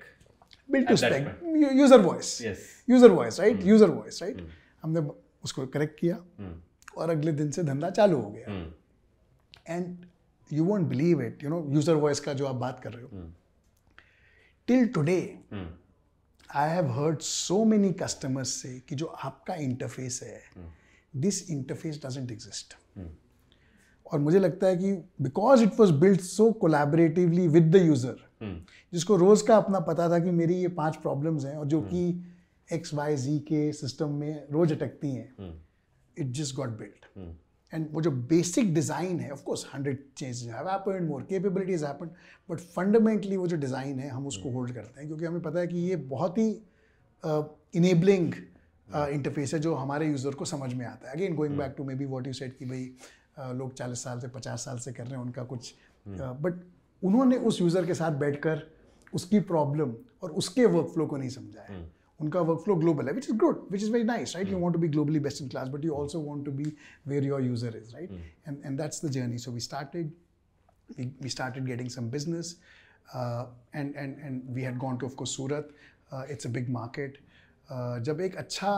Speaker 1: User voice, right? हमने उसको करेक्ट किया और अगले दिन से धंधा चालू हो गया. And you won't believe it, you know, user voice का जो आप बात कर रहे हो, till today I have heard so many customers से कि जो आपका इंटरफेस है, दिस इंटरफेस डजंट एग्जिस्ट. और मुझे लगता है कि because it was built so collaboratively with the user, जिसको रोज का अपना पता था कि मेरी ये 5 प्रॉब्लम्स हैं और जो कि XYZ के सिस्टम में रोज अटकती हैं, it just got built. And वो जो बेसिक डिज़ाइन है, of course 100 changes have happened, more capabilities happened, but fundamentally वो जो डिज़ाइन है हम उसको होल्ड करते हैं, क्योंकि हमें पता है कि ये बहुत ही इनेबलिंग इंटरफेस है जो हमारे यूज़र को समझ में आता है. Again going back to maybe what you said कि भाई लोग 40 साल से 50 साल से कर रहे हैं उनका कुछ, बट उन्होंने उस यूज़र के साथ बैठकर उसकी प्रॉब्लम और उसके वर्कफ्लो को नहीं समझा है. उनका वर्कफ्लो ग्लोबल है, which is good, which is very nice, right? You want to be globally best in class, but you also want to be where your user is, right? And that's the journey. So we started getting some business, and we had gone to, of course, Surat. It's a big market. जब एक अच्छा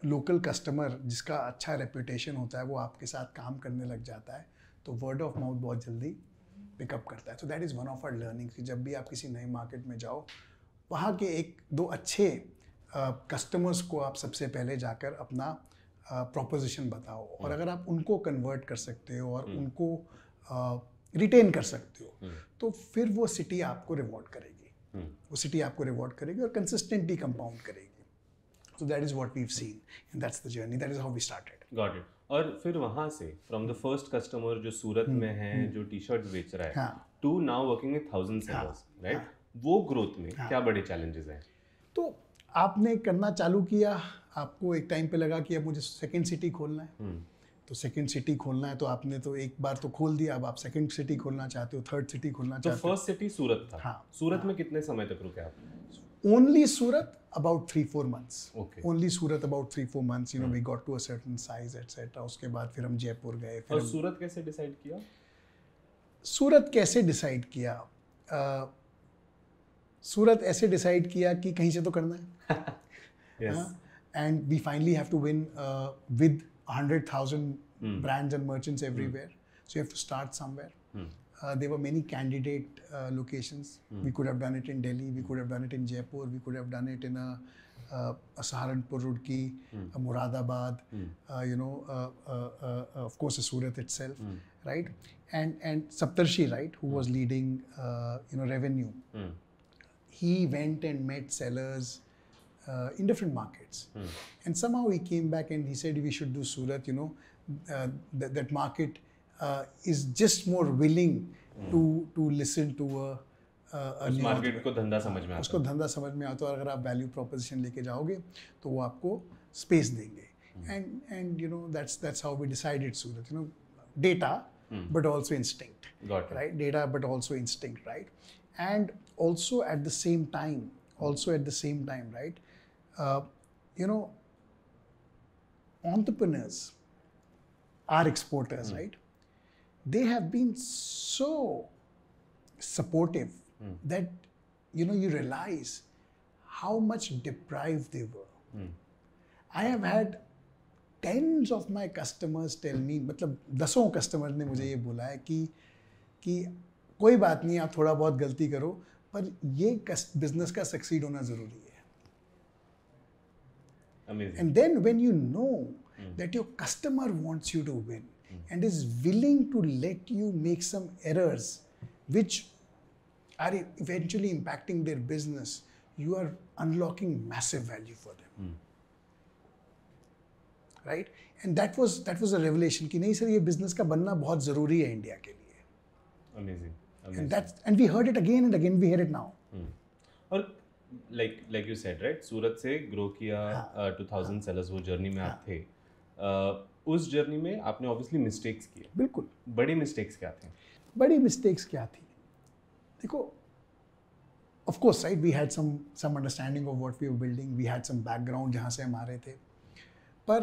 Speaker 1: local customer जिसका अच्छा reputation होता है वो आपके साथ काम करने लग जाता है तो वर्ड ऑफ माउथ बहुत जल्दी पिकअप करता है. So that is one of our learning कि जब भी आप किसी नए मार्केट में जाओ वहाँ के एक दो अच्छे कस्टमर्स को आप सबसे पहले जाकर अपना प्रोपोजिशन बताओ, और अगर आप उनको कन्वर्ट कर सकते हो और उनको रिटेन कर सकते हो तो फिर वो सिटी आपको रिवॉर्ड करेगी, वो सिटी आपको रिवॉर्ड करेगी और कंसिस्टेंटली कंपाउंड करेगी. So that is what we've seen, and that's the journey. That is how we started.
Speaker 2: Got it. और फिर वहाँ से from the first customer जो सूरत में है जो टी-शर्ट्स बेच रहा है to now working with 1000 sellers, right? वो ग्रोथ में क्या बड़े challenges हैं?
Speaker 1: तो आपने करना चालू किया, आपको एक टाइम पे लगा कि अब मुझे सेकंड सिटी खोलना है. तो सेकंड सिटी खोलना है तो आपने तो एक बार तो खोल दिया, अब आप सेकंड सिटी खोलना चाहते हो, थर्ड सिटी खोलना चाहते हो.
Speaker 2: तो फर्स्ट सिटी सूरत था. सूरत में कितने समय तक रुके आप?
Speaker 1: Only Surat about 3-4 months.
Speaker 2: Okay.
Speaker 1: Only Surat about 3-4 months. You know, we got to a certain size, etc. उसके बाद फिर हम जयपुर गए.
Speaker 2: और सूरत कैसे डिसाइड किया?
Speaker 1: सूरत कैसे डिसाइड किया? सूरत ऐसे डिसाइड किया कि कहीं से तो करना है.
Speaker 2: Yes.
Speaker 1: And we finally have to win with 100,000 brands and merchants everywhere. So you have to start somewhere. There were many candidate locations. We could have done it in Delhi, we could have done it in Jaipur, we could have done it in a Saharanpur, Roorkee, a Moradabad, of course a Surat itself, right? And Saptarshi, right, who was leading, revenue. He went and met sellers in different markets. And somehow he came back and he said we should do Surat, that market is just more willing to listen to
Speaker 2: उस market को धंधा समझ में आता है.
Speaker 1: उसको धंधा समझ में आता है और अगर आप वैल्यू प्रोपोजिशन लेके जाओगे तो वो आपको स्पेस देंगे. and that's how we decided Surat. Data but also instinct.
Speaker 2: Got it.
Speaker 1: Right? Data but also instinct, right? And also at the same time, right? Entrepreneurs are exporters, right? They have been so supportive that you realize how much deprived they were. I have had tens of my customers tell me, मतलब दसों customers ने मुझे ये बोला है कि कोई बात नहीं, आप थोड़ा बहुत गलती करो पर ये बिजनेस का सक्सीड होना जरूरी है.
Speaker 2: Amazing.
Speaker 1: And then when you know that your customer wants you to win and is willing to let you make some errors which are eventually impacting their business, you are unlocking massive value for them. Right? And that was a revelation कि नहीं sir ये business का बनना बहुत ज़रूरी है India के लिए.
Speaker 2: Amazing.
Speaker 1: And we heard it again and again. We hear it now.
Speaker 2: और like you said, right? सूरत से grow किया 2000 sellers वो जर्नी में आप थे. उस जर्नी में आपने obviously mistakes किए.
Speaker 1: बिल्कुल.
Speaker 2: बड़ी mistakes क्या थे?
Speaker 1: बड़ी mistakes क्या थी? देखो, of course, right? We had some understanding of what we were building. We had some background जहाँ से हम आ रहे थे. पर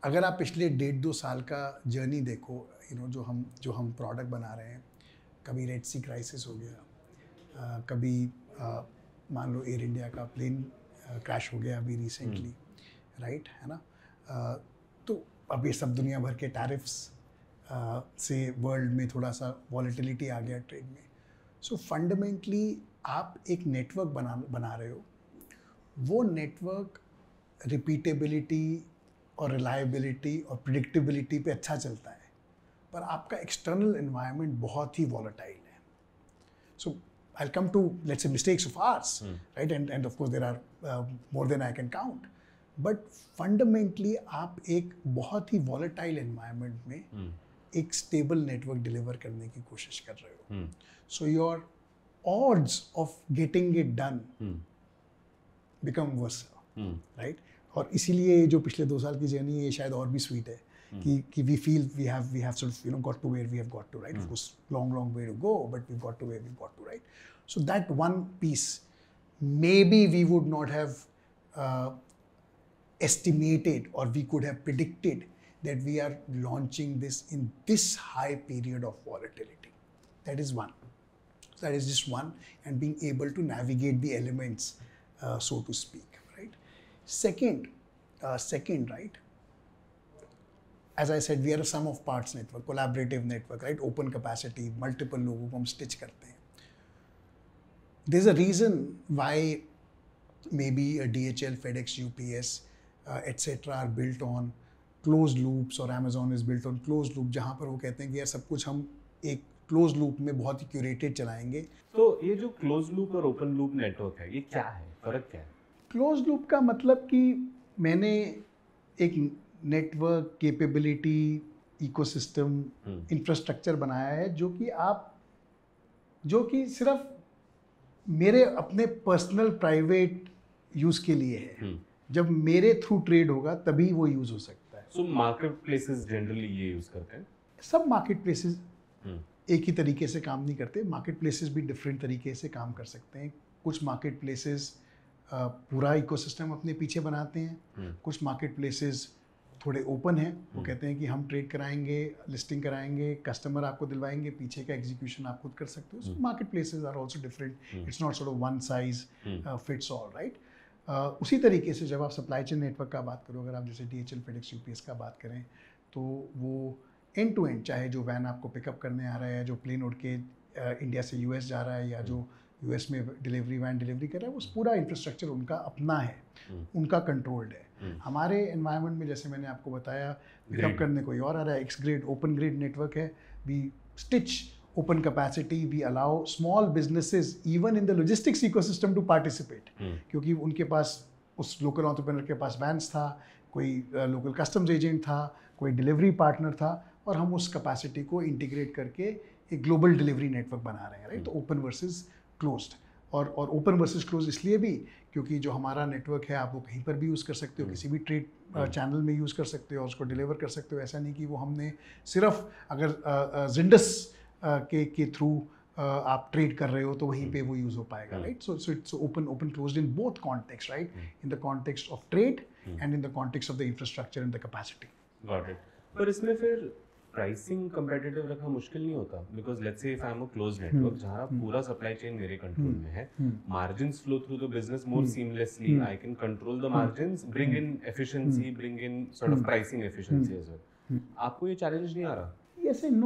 Speaker 1: अगर आप पिछले 1.5-2 साल का जर्नी देखो, जो हम प्रोडक्ट बना रहे हैं, कभी रेड सी क्राइसिस हो गया, कभी मान लो एयर इंडिया का प्लेन क्रैश हो गया अभी रिसेंटली, राइट, है ना. तो अब ये सब दुनिया भर के टैरिफ्स से वर्ल्ड में थोड़ा सा वॉलेटिलिटी आ गया ट्रेड में. सो फंडामेंटली आप एक नेटवर्क बना रहे हो, वो नेटवर्क रिपीटेबिलिटी और रिलायबिलिटी और प्रिडिक्टेबिलिटी पे अच्छा चलता है, पर आपका एक्सटर्नल एनवायरनमेंट बहुत ही वॉलेटाइल है. सो I'll come to, let's say, mistakes of ours, right? And of course there are more than I can count. But fundamentally आप एक बहुत ही volatile environment में एक stable network deliver करने की कोशिश कर रहे हो. So your odds of getting it done become worse, right? और इसीलिए जो पिछले 2 साल की जर्नी है शायद और भी स्वीट है कि we feel we have sort of got to where we have got to, right? Of course long way to go, but we've got to where we've got to, right? So that one piece maybe we would not have estimated or we could have predicted that we are launching this in this high period of volatility. That is one. So that is just one, and being able to navigate the elements, so to speak, right? Second, right? As I said, we are a sum of parts network, collaborative network, right? Open capacity, multiple लोगों को हम stitch करते हैं. There's a reason why maybe a DHL, FedEx, UPS, etc. are built on closed loops, और Amazon is built on closed loop, जहाँ पर वो कहते हैं कि यार सब कुछ हम एक क्लोज लूप में बहुत ही क्यूरेटेड चलाएंगे.
Speaker 2: तो ये जो क्लोज लूप और ओपन लूप नेटवर्क है, ये क्या है, फर्क क्या है?
Speaker 1: क्लोज लूप का मतलब कि मैंने एक नेटवर्क कैपेबिलिटी इकोसिस्टम इंफ्रास्ट्रक्चर बनाया है जो कि सिर्फ मेरे अपने पर्सनल प्राइवेट यूज के लिए है. जब मेरे थ्रू ट्रेड होगा तभी वो यूज हो सकता है.
Speaker 2: सो मार्केट प्लेसेस जनरली ये यूज करते हैं.
Speaker 1: सब मार्केट प्लेसेस एक ही तरीके से काम नहीं करते. मार्केट प्लेसेस भी डिफरेंट तरीके से काम कर सकते हैं. कुछ मार्केट प्लेसेस पूरा इकोसिस्टम अपने पीछे बनाते हैं. कुछ मार्केट प्लेसेस थोड़े ओपन हैं. वो कहते हैं कि हम ट्रेड कराएंगे, लिस्टिंग कराएंगे, कस्टमर आपको दिलवाएंगे, पीछे का एग्जीक्यूशन आप खुद कर सकते हो. So marketplaces are also different. It's not sort of one size fits all, right? उसी तरीके से जब आप सप्लाई चेन नेटवर्क का बात करो, अगर आप जैसे DHL, FedEx, UPS का बात करें, तो वो एंड टू एंड, चाहे जो वैन आपको पिकअप करने आ रहा है, जो प्लेन उड़ के इंडिया से US जा रहा है, या जो US में डिलीवरी वैन डिलीवरी कर रहा है, वो पूरा इंफ्रास्ट्रक्चर उनका अपना है, उनका कंट्रोल्ड है. हमारे एनवायरनमेंट में जैसे मैंने आपको बताया, पिकअप करने कोई और आ रहा है, X grid open grid network है. We stitch open capacity, we allow small businesses even in the logistics ecosystem to participate. क्योंकि उनके पास, उस लोकल एंटरप्रेन्योर के पास वैन्स था, कोई लोकल कस्टम्स एजेंट था, कोई डिलीवरी पार्टनर था, और हम उस कैपेसिटी को इंटीग्रेट करके एक ग्लोबल डिलीवरी नेटवर्क बना रहे हैं, राइट? तो ओपन वर्सेस क्लोज्ड. और ओपन वर्सेस क्लोज इसलिए भी क्योंकि जो हमारा नेटवर्क है, आप वो कहीं पर भी यूज़ कर सकते हो, किसी भी ट्रेड चैनल में यूज़ कर सकते हो और उसको डिलीवर कर सकते हो. ऐसा नहीं कि वो हमने सिर्फ अगर जिंडस के थ्रू आप ट्रेड कर रहे हो तो वहीं पे वो यूज़ हो पाएगा, right? So it's open closed in both context, right? In the context of trade and in the context of the infrastructure and the capacity.
Speaker 2: Got it. पर इसमें फिर प्राइसिंग कंपेटिटिव रखना मुश्किल नहीं होता? Because let's say if I am a closed network जहां पूरा supply chain मेरे कंट्रोल में है, margins flow through the business more seamlessly, I can control the margins, bring in efficiency, bring in sort of pricing efficiency as well. आपको ये challenge नहीं आ रहा?
Speaker 1: Yes and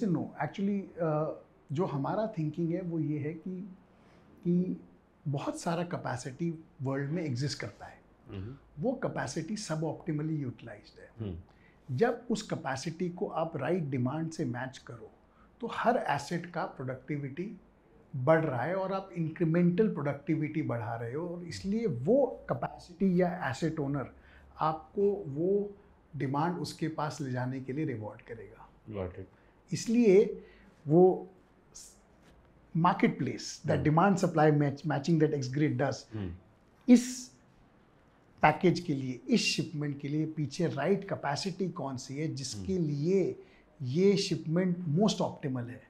Speaker 1: no. Actually, जो हमारा thinking है वो ये है कि बहुत सारा कैपेसिटी वर्ल्ड में एग्जिस्ट करता है. वो कैपेसिटी सब ऑप्टिमली यूटिलाइज्ड है. जब उस कैपेसिटी को आप राइट डिमांड से मैच करो तो हर एसेट का प्रोडक्टिविटी बढ़ रहा है और आप इंक्रीमेंटल प्रोडक्टिविटी बढ़ा रहे हो, और इसलिए वो कैपेसिटी या एसेट ओनर आपको वो डिमांड उसके पास ले जाने के लिए रिवॉर्ड करेगा. इसलिए वो marketplace, that demand supply matching that XGrid does, इस पैकेज के लिए, इस शिपमेंट के लिए पीछे राइट कैपेसिटी कौन सी है जिसके लिए ये शिपमेंट मोस्ट ऑप्टिमल है,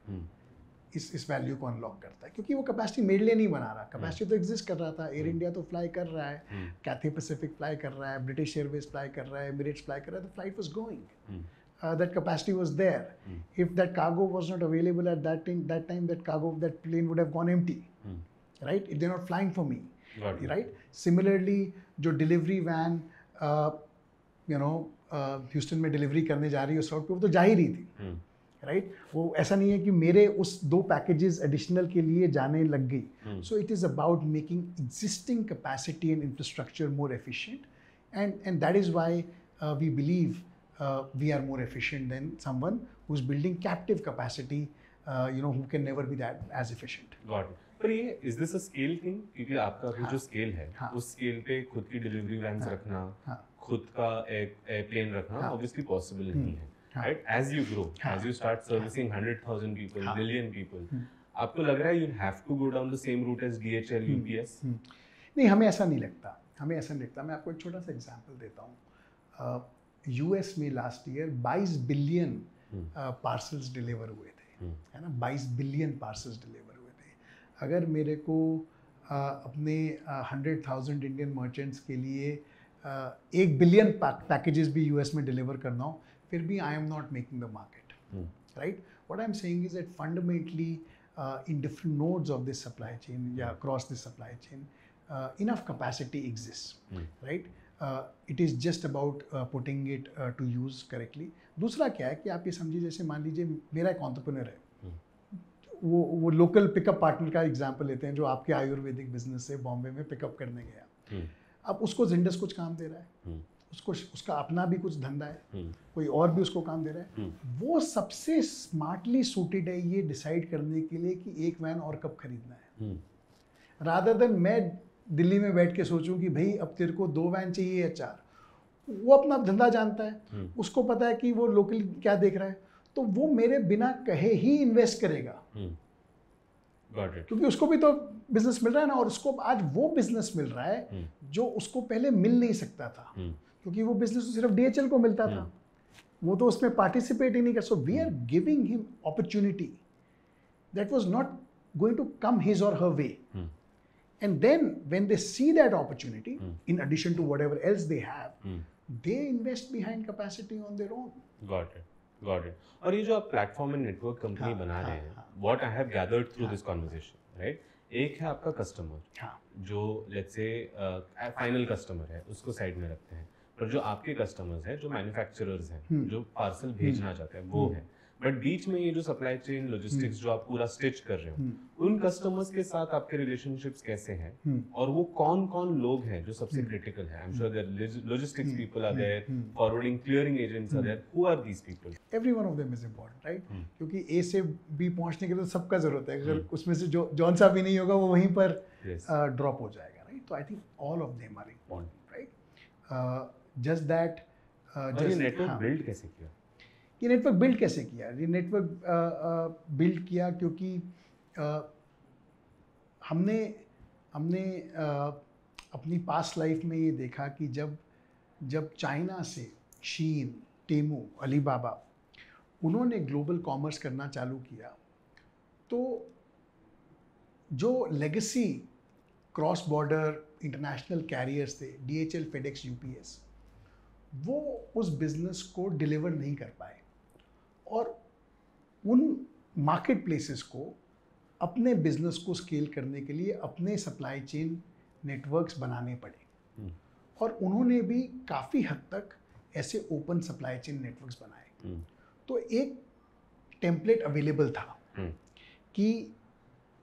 Speaker 1: इस वैल्यू को अनलॉक करता है. क्योंकि वो कैपेसिटी मेरे लिए नहीं बना रहा, कैपेसिटी तो एग्जिस्ट कर रहा था. एयर इंडिया तो फ्लाई कर रहा है, कैथे पैसिफिक फ्लाई कर रहा है, ब्रिटिश एयरवेज फ्लाई कर रहा है, एमिरेट्स फ्लाई कर रहा है. The flight was going. That capacity was there. If that cargo was not available at that time, that plane would have gone empty, right? They're not flying for me, right? Similarly, जो delivery van, Houston में delivery करने जा रही है उस road पे, वो तो जा ही रही थी, राइट? वो ऐसा नहीं है कि मेरे उस 2 पैकेजेस एडिशनल के लिए जाने लग गई. So it is about making existing capacity and infrastructure more efficient, and that is why we believe we are more efficient than someone who's building captive capacity, who can never be that as efficient.
Speaker 2: Got it. पर ये is this a scale thing? क्योंकि आपका भी जो scale है, उस scale पे खुद की डिलीवरी वैन्स रखना, खुद का एक एयरप्लेन रखना obviously possible नहीं है, right? As you grow, as you start servicing 100,000 people, million people, आपको लग रहा है you have to go down the same route as DHL, UPS?
Speaker 1: नहीं, हमें ऐसा नहीं लगता. मैं आपको एक छोटा सा एग्जांपल देता हूँ. US में last year 22 billion parcels deliver हुए थे, है ना? 22 बिलियन पार्सल्स डिलीवर हुए थे. अगर मेरे को अपने 100,000 इंडियन मर्चेंट्स के लिए 1 बिलियन पैकेजेस भी यूएस में डिलीवर करना हो, फिर भी I am not making the market, right? What I am saying is that fundamentally in different nodes of this supply chain, across this supply chain, enough capacity exists, right? It is just about putting it to use correctly. दूसरा क्या है कि आप ये समझिए, जैसे मान लीजिए मेरा एक एंटरप्रेन्योर है, वो लोकल पिकअप पार्टनर का एग्जांपल लेते हैं जो आपके आयुर्वेदिक बिजनेस से बॉम्बे में पिकअप करने गया। अब उसको जिंडस कुछ काम दे रहा है, उसका अपना भी कुछ धंधा है, कोई और भी उसको काम दे रहा है, वो सबसे स्मार्टली सूटेड है ये डिसाइड करने के लिए कि एक वैन और कब खरीदना है, रादर देन मैं दिल्ली में बैठ के सोचूं कि भाई अब तेरे को 2 वैन चाहिए या 4। वो अपना धंधा जानता है, उसको पता है कि वो लोकल क्या देख रहा है, तो वो मेरे बिना कहे ही इन्वेस्ट करेगा, क्योंकि उसको भी तो बिजनेस मिल रहा है ना, और उसको आज वो बिजनेस मिल रहा है जो उसको पहले मिल नहीं सकता था, क्योंकि वो बिजनेस तो सिर्फ डीएचएल को मिलता था, वो तो उसमें पार्टिसिपेट ही नहीं कर। So we are giving him opportunity that was not going to come his और her way, and then when they see that opportunity in addition to whatever else they have, they invest behind capacity on their own.
Speaker 2: Got it. और ये जो आप platform and network company बना रहे हैं, what I have gathered through this conversation, right, एक है आपका कस्टमर, जो लेट्स से फाइनल कस्टमर है, उसको साइड में रखते हैं, पर जो आपके कस्टमर्स हैं, जो मैन्युफैक्चरर्स हैं, जो पार्सल भेजना चाहते हैं, वो है। बट बीच में ये जो सप्लाई चेन लॉजिस्टिक्स जो आप पूरा स्टिच कर रहे हो, उन कस्टमर्स के साथ आपके रिलेशनशिप्स कैसे हैं, और वो कौन कौन लोग हैं जो सबसे क्रिटिकल है? I am sure there logistics people are there, forwarding clearing agents are there, who are these people?
Speaker 1: Every one of them is important, right? क्योंकि ए से बी पहुंचने के लिए सबका जरूरत है, अगर उसमें से जो जौन सा भी नहीं होगा वो वहीं पर ड्रॉप हो जाएगा, राइट? तो I think all of them are important, right? Just that
Speaker 2: ये नेटवर्क बिल्ड कैसे किया?
Speaker 1: ये नेटवर्क बिल्ड कैसे किया? ये नेटवर्क बिल्ड किया क्योंकि हमने अपनी पास्ट लाइफ में ये देखा कि जब चाइना से शीन, टेमू, अलीबाबा उन्होंने ग्लोबल कॉमर्स करना चालू किया, तो जो legacy cross border international carriers थे, DHL, FedEx, UPS, वो उस बिजनेस को डिलीवर नहीं कर पाए, और उन मार्केट प्लेसेस को अपने बिजनेस को स्केल करने के लिए अपने सप्लाई चेन नेटवर्क्स बनाने पड़े, और उन्होंने भी काफ़ी हद तक ऐसे ओपन सप्लाई चेन नेटवर्क्स बनाए। तो एक टेम्पलेट अवेलेबल था कि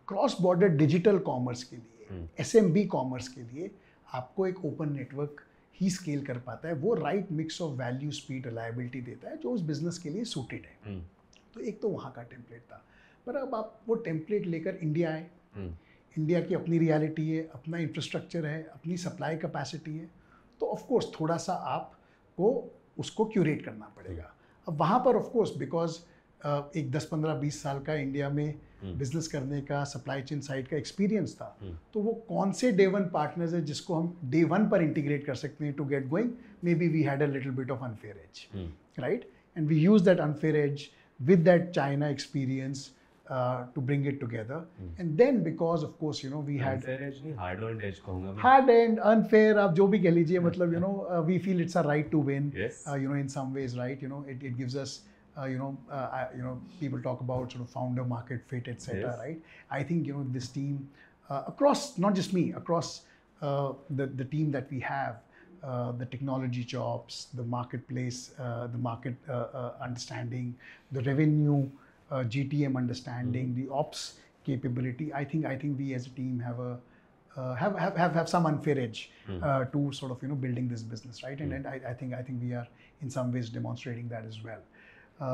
Speaker 1: क्रॉस बॉर्डर डिजिटल कॉमर्स के लिए, SMB कॉमर्स के लिए आपको एक ओपन नेटवर्क ही स्केल कर पाता है, वो right mix of value, speed, reliability देता है जो उस बिजनेस के लिए सूटेड है। तो एक तो वहाँ का टेम्पलेट था, पर अब आप वो टेम्पलेट लेकर इंडिया आए, इंडिया की अपनी रियलिटी है, अपना इंफ्रास्ट्रक्चर है, अपनी सप्लाई कैपेसिटी है, तो ऑफकोर्स थोड़ा सा आपको उसको क्यूरेट करना पड़ेगा। अब वहाँ पर ऑफकोर्स बिकॉज एक 10, 15, 20 साल का इंडिया में बिजनेस करने का, सप्लाई चेन साइड का एक्सपीरियंस था, तो वो कौन से डे वन पार्टनर्स है जिसको हम डे वन पर इंटीग्रेट कर सकते हैं to get going. Maybe we had a little bit of unfair edge, right, and we use that unfair edge with that China experience to bring it together, and then because of course you know we had
Speaker 2: hard earned edge कहूँगा मैं,
Speaker 1: hard and unfair, आप जो भी कह लीजिए, मतलब you know we feel it's a right to win,
Speaker 2: yes.
Speaker 1: You know, in some ways, right, you know, it gives us you know people talk about sort of founder market fit, etc.
Speaker 2: Yes.
Speaker 1: Right? I think you know this team across, not just me, across the team that we have, the technology jobs, the marketplace, the market understanding, the revenue GTM understanding, the ops capability. I think we as a team have a have some unfair edge to sort of you know building this business, right? And I think we are in some ways demonstrating that as well.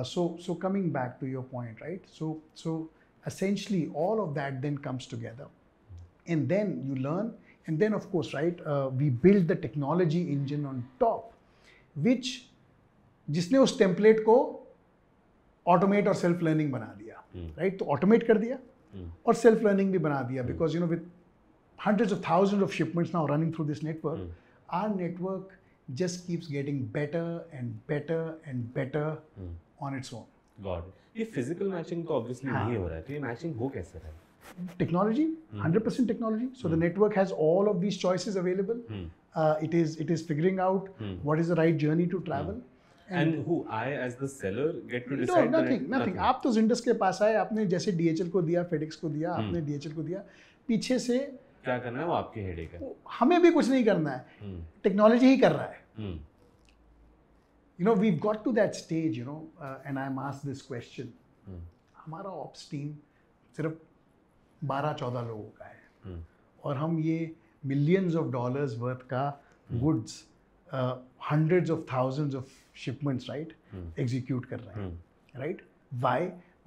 Speaker 1: So coming back to your point, right? So essentially all of that then comes together, and then you learn, and then of course, right, we build the technology engine on top, which जिसने उस template को automate और self learning बना दिया, right? तो automate कर दिया और सेल्फ लर्निंग भी बना दिया, because you know with hundreds of thousands of shipments now running through this network, our network just keeps getting better and better and better on its own.
Speaker 2: God, ये physical matching तो obviously नहीं हो रहा है, तो ये matching हो कैसे रहा है?
Speaker 1: Technology, 100% technology. So the network has all of these choices available. It is figuring out what is the right journey to travel.
Speaker 2: And who I as the seller get to
Speaker 1: No,
Speaker 2: decide?
Speaker 1: nothing. आप तो Zindesk के पास आए, आपने जैसे DHL को दिया, FedEx को दिया, आपने DHL को दिया, पीछे से
Speaker 2: क्या करना है वो आपकी हेडेक है.
Speaker 1: हमें भी कुछ नहीं करना है, टेक्नोलॉजी ही कर रहा है. You know, we've got to that stage, you know, and I'm asked this question. हमारा ऑप्स टीम सिर्फ 12-14 लोगों का है और हम ये millions of dollars वर्थ का goods, hundreds of thousands of shipments, right, execute कर रहे हैं, right? Why?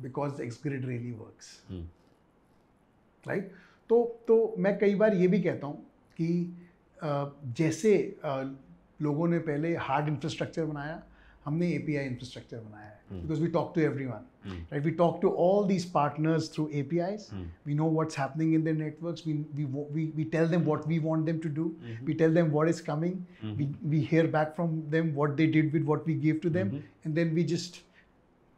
Speaker 1: Because the X-Grid really works, right? तो मैं कई बार ये भी कहता हूँ कि जैसे लोगों ने पहले हार्ड इंफ्रास्ट्रक्चर बनाया, हमने API इंफ्रास्ट्रक्चर बनाया है, because we talk to everyone, right? We talk to all these partners through APIs. We know what's happening in their networks. We tell them what we want them to do. We tell them what is coming. We hear back from them what they did with what we gave to them, and then we just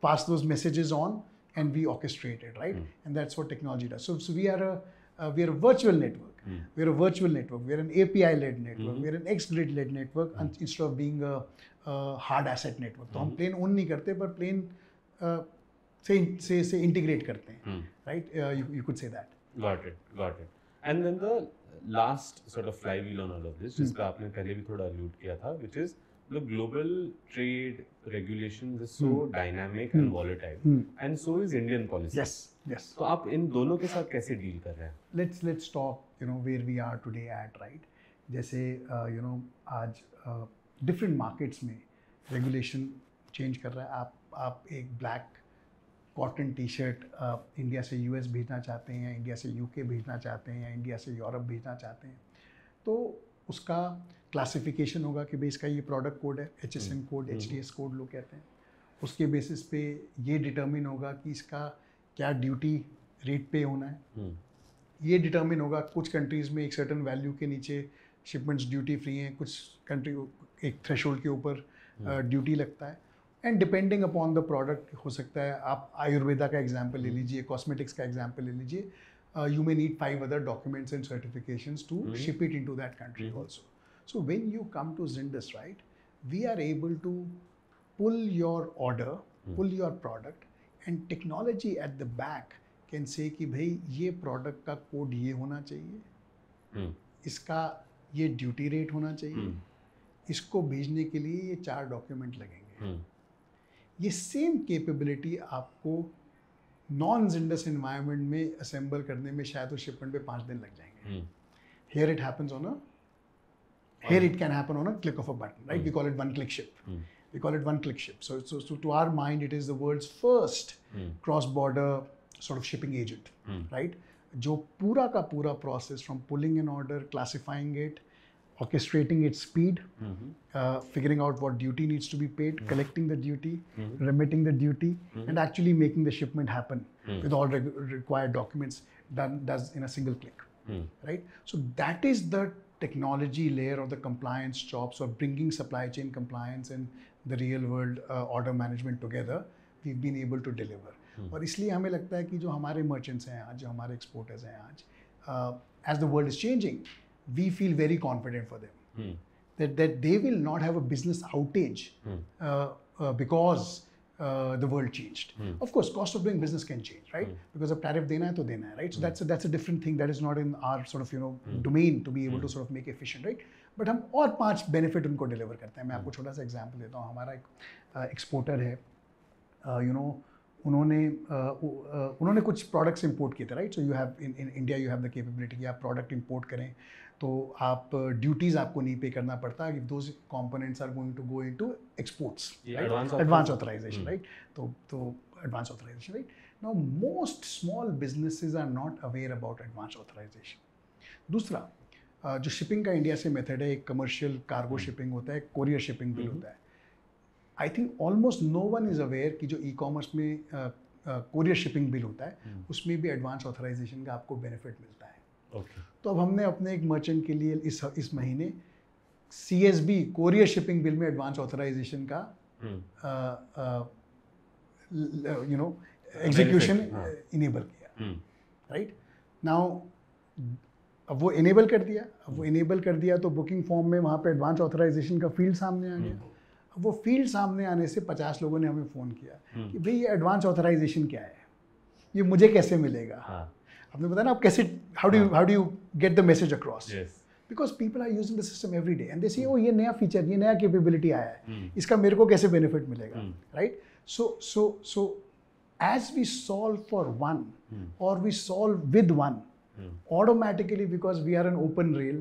Speaker 1: pass those messages on and we orchestrate it, right? And that's what technology does. So we are a virtual network. We're a virtual network. We're an API-led network. We're an X-Grid-led network instead of being a hard asset network. तो हम plain own नहीं करते, पर plain से integrate करते हैं, right? You could say that.
Speaker 2: Got it. And then the last sort of flywheel on all of this, जिसका आपने पहले भी थोड़ा allude किया था, which is the global trade regulations is so dynamic and volatile, and so is Indian policy.
Speaker 1: Yes.
Speaker 2: तो आप इन दोनों के साथ कैसे डील कर रहे हैं?
Speaker 1: Let's talk, you know, where we are today at, right? जैसे you know, आज different markets में regulation change कर रहा है. आप एक black cotton T shirt India से US भेजना चाहते हैं, या इंडिया से UK भेजना चाहते हैं, या इंडिया से यूरोप भेजना चाहते हैं, तो उसका क्लासिफिकेशन होगा कि भाई इसका ये प्रोडक्ट कोड है, HSN कोड, HTS कोड लोग कहते हैं. उसके बेसिस पे ये डिटर्मिन होगा कि इसका क्या ड्यूटी रेट पे होना है. ये डिटर्मिन होगा, कुछ कंट्रीज़ में एक सर्टन वैल्यू के नीचे शिपमेंट्स ड्यूटी फ्री हैं, कुछ कंट्री एक थ्रेशोल्ड के ऊपर ड्यूटी लगता है. And depending upon the product हो सकता है, आप आयुर्वेदा का एग्जांपल ले लीजिए, कॉस्मेटिक्स का एग्जांपल ले लीजिए, you may need 5 other documents and certifications to ship it into that country also. So when you come to Zindesk, right, we are able to pull your order, pull your product, and technology at the back can say कि भाई ये product का code ये होना चाहिए, इसका ये duty rate होना चाहिए, इसको भेजने के लिए ये 4 डॉक्यूमेंट लगेंगे. ये सेम कैपेबिलिटी आपको नॉन Zindesk एनवायरनमेंट में असेंबल करने में शायद उस शिपमेंट पे 5 दिन लग जाएंगे. Here it happens on a, here it can happen on a click of a button, right? We call it one-click ship. We call it one-click ship. So to our mind, it is the world's first cross-border sort of shipping agent, right? जो पूरा का पूरा process from pulling an order, classifying it, orchestrating its speed, figuring out what duty needs to be paid, collecting the duty, remitting the duty, and actually making the shipment happen with all required documents does in a single click, right? So that is the technology layer of the compliance chops of bringing supply chain compliance and the real world order management together. We've been able to deliver. और इसलिए हमें लगता है कि जो हमारे merchants हैं आज, जो हमारे exporters हैं आज, as the world is changing, we feel very confident for them that they will not have a business outage because the world changed. Of course, cost of doing business can change, right? Because of tariff देना है तो देना है, right? So that's a different thing that is not in our sort of domain to be able to sort of make efficient, right? But हम और 5 benefit उनको deliver करते हैं. मैं आपको छोटा सा example देता हूँ. हमारा एक exporter है, उन्होंने कुछ प्रोडक्ट्स इंपोर्ट किए थे, right? So you have in India you have the capability कि आप प्रोडक्ट इंपोर्ट करें तो आप ड्यूटीज़ आपको नहीं पे करना पड़ता if those components are going to go into exports, advance authorization, right? तो advance authorization, right? Now most small businesses are not aware about advance authorization. दूसरा, जो शिपिंग का इंडिया से मेथड है, एक कमर्शियल कार्गो शिपिंग होता है, courier shipping bill होता है. I think almost no one is aware कि जो ई कॉमर्स में कोरियर शिपिंग बिल होता है उसमें भी एडवांस ऑथराइजेशन का आपको बेनिफिट मिलता है. तो अब हमने अपने एक मर्चेंट के लिए इस महीने CSB कोरियर शिपिंग बिल में एडवांस ऑथराइजेशन का एग्जीक्यूशन इनेबल किया, राइट? नाउ अब वो इनेबल कर दिया, तो बुकिंग फॉर्म में वहाँ पे एडवांस ऑथराइजेशन का फील्ड सामने आ गया। अब वो फील्ड सामने आने से 50 लोगों ने हमें फ़ोन किया कि भाई ये एडवांस ऑथराइजेशन क्या है, ये मुझे कैसे मिलेगा। आपने बताया ना, आप कैसे, how do you get the message across, because people are using the system every day and they say oh ये नया फीचर, ये नया कैपेबिलिटी आया है, इसका मेरे को कैसे बेनिफिट मिलेगा, right. So as we solve for one or we solve with one, automatically because we are an open rail,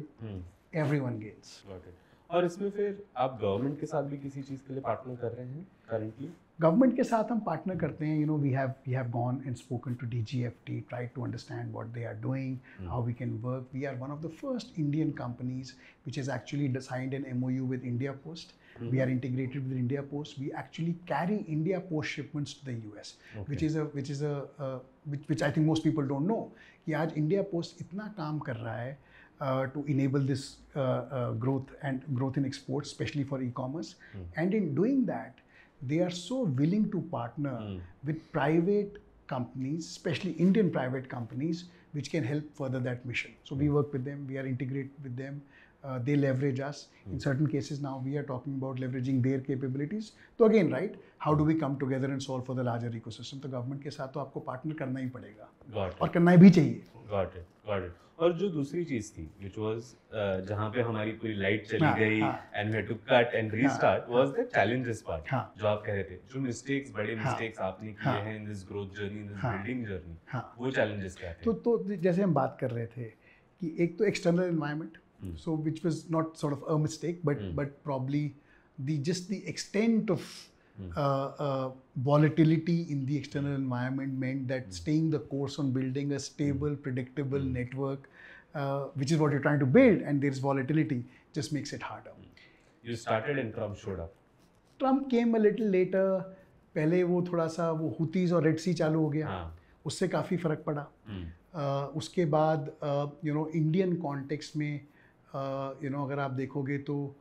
Speaker 1: everyone gains.
Speaker 2: Got it. और इसमें फिर आप गवर्नमेंट के साथ भी किसी चीज़ के लिए पार्टनर कर रहे हैं करंटली?
Speaker 1: गवर्नमेंट के साथ हम पार्टनर करते हैं, we have gone and spoken to DGFT, tried to understand what they are doing, how we can work. We are one of the first Indian companies which has actually signed an MOU with India Post. We are integrated with India Post. We actually carry India Post shipments to the US, which I think most people don't know. कि आज India Post इतना काम कर रहा है to enable this growth in exports, especially for e-commerce. And in doing that, they are so willing to partner with private companies, especially Indian private companies, which can help further that mission. So we work with them, we are integrated with them. They leverage us. In certain cases now we are talking about leveraging their capabilities. So again, right, how do we come together and solve for the larger ecosystem? तो government के साथ तो आपको partner करना ही पड़ेगा और करना भी चाहिए.
Speaker 2: Got it. और जो दूसरी चीज थी, which was जहाँ पे हमारी पूरी लाइट चली गई and we had to cut and restart, was the challenges part. जो आप कह रहे थे, जो mistakes, बड़े mistakes आपने किए हैं in this growth journey, in this building journey, वो challenges क्या थे?
Speaker 1: तो जैसे हम बात कर रहे थे कि एक तो external environment, so which was not sort of a mistake, but probably just the extent of volatility in the external environment meant that staying the course on building a stable, predictable network, which is what you're trying to build, and there's volatility, just makes it harder.
Speaker 2: You started and Trump showed up.
Speaker 1: Trump came a little later. पहले वो थोड़ा सा वो हुतीज और red सी चालू हो गया, उससे काफ़ी फ़र्क पड़ा. उसके बाद इंडियन कॉन्टेक्स्ट में अगर आप देखोगे तो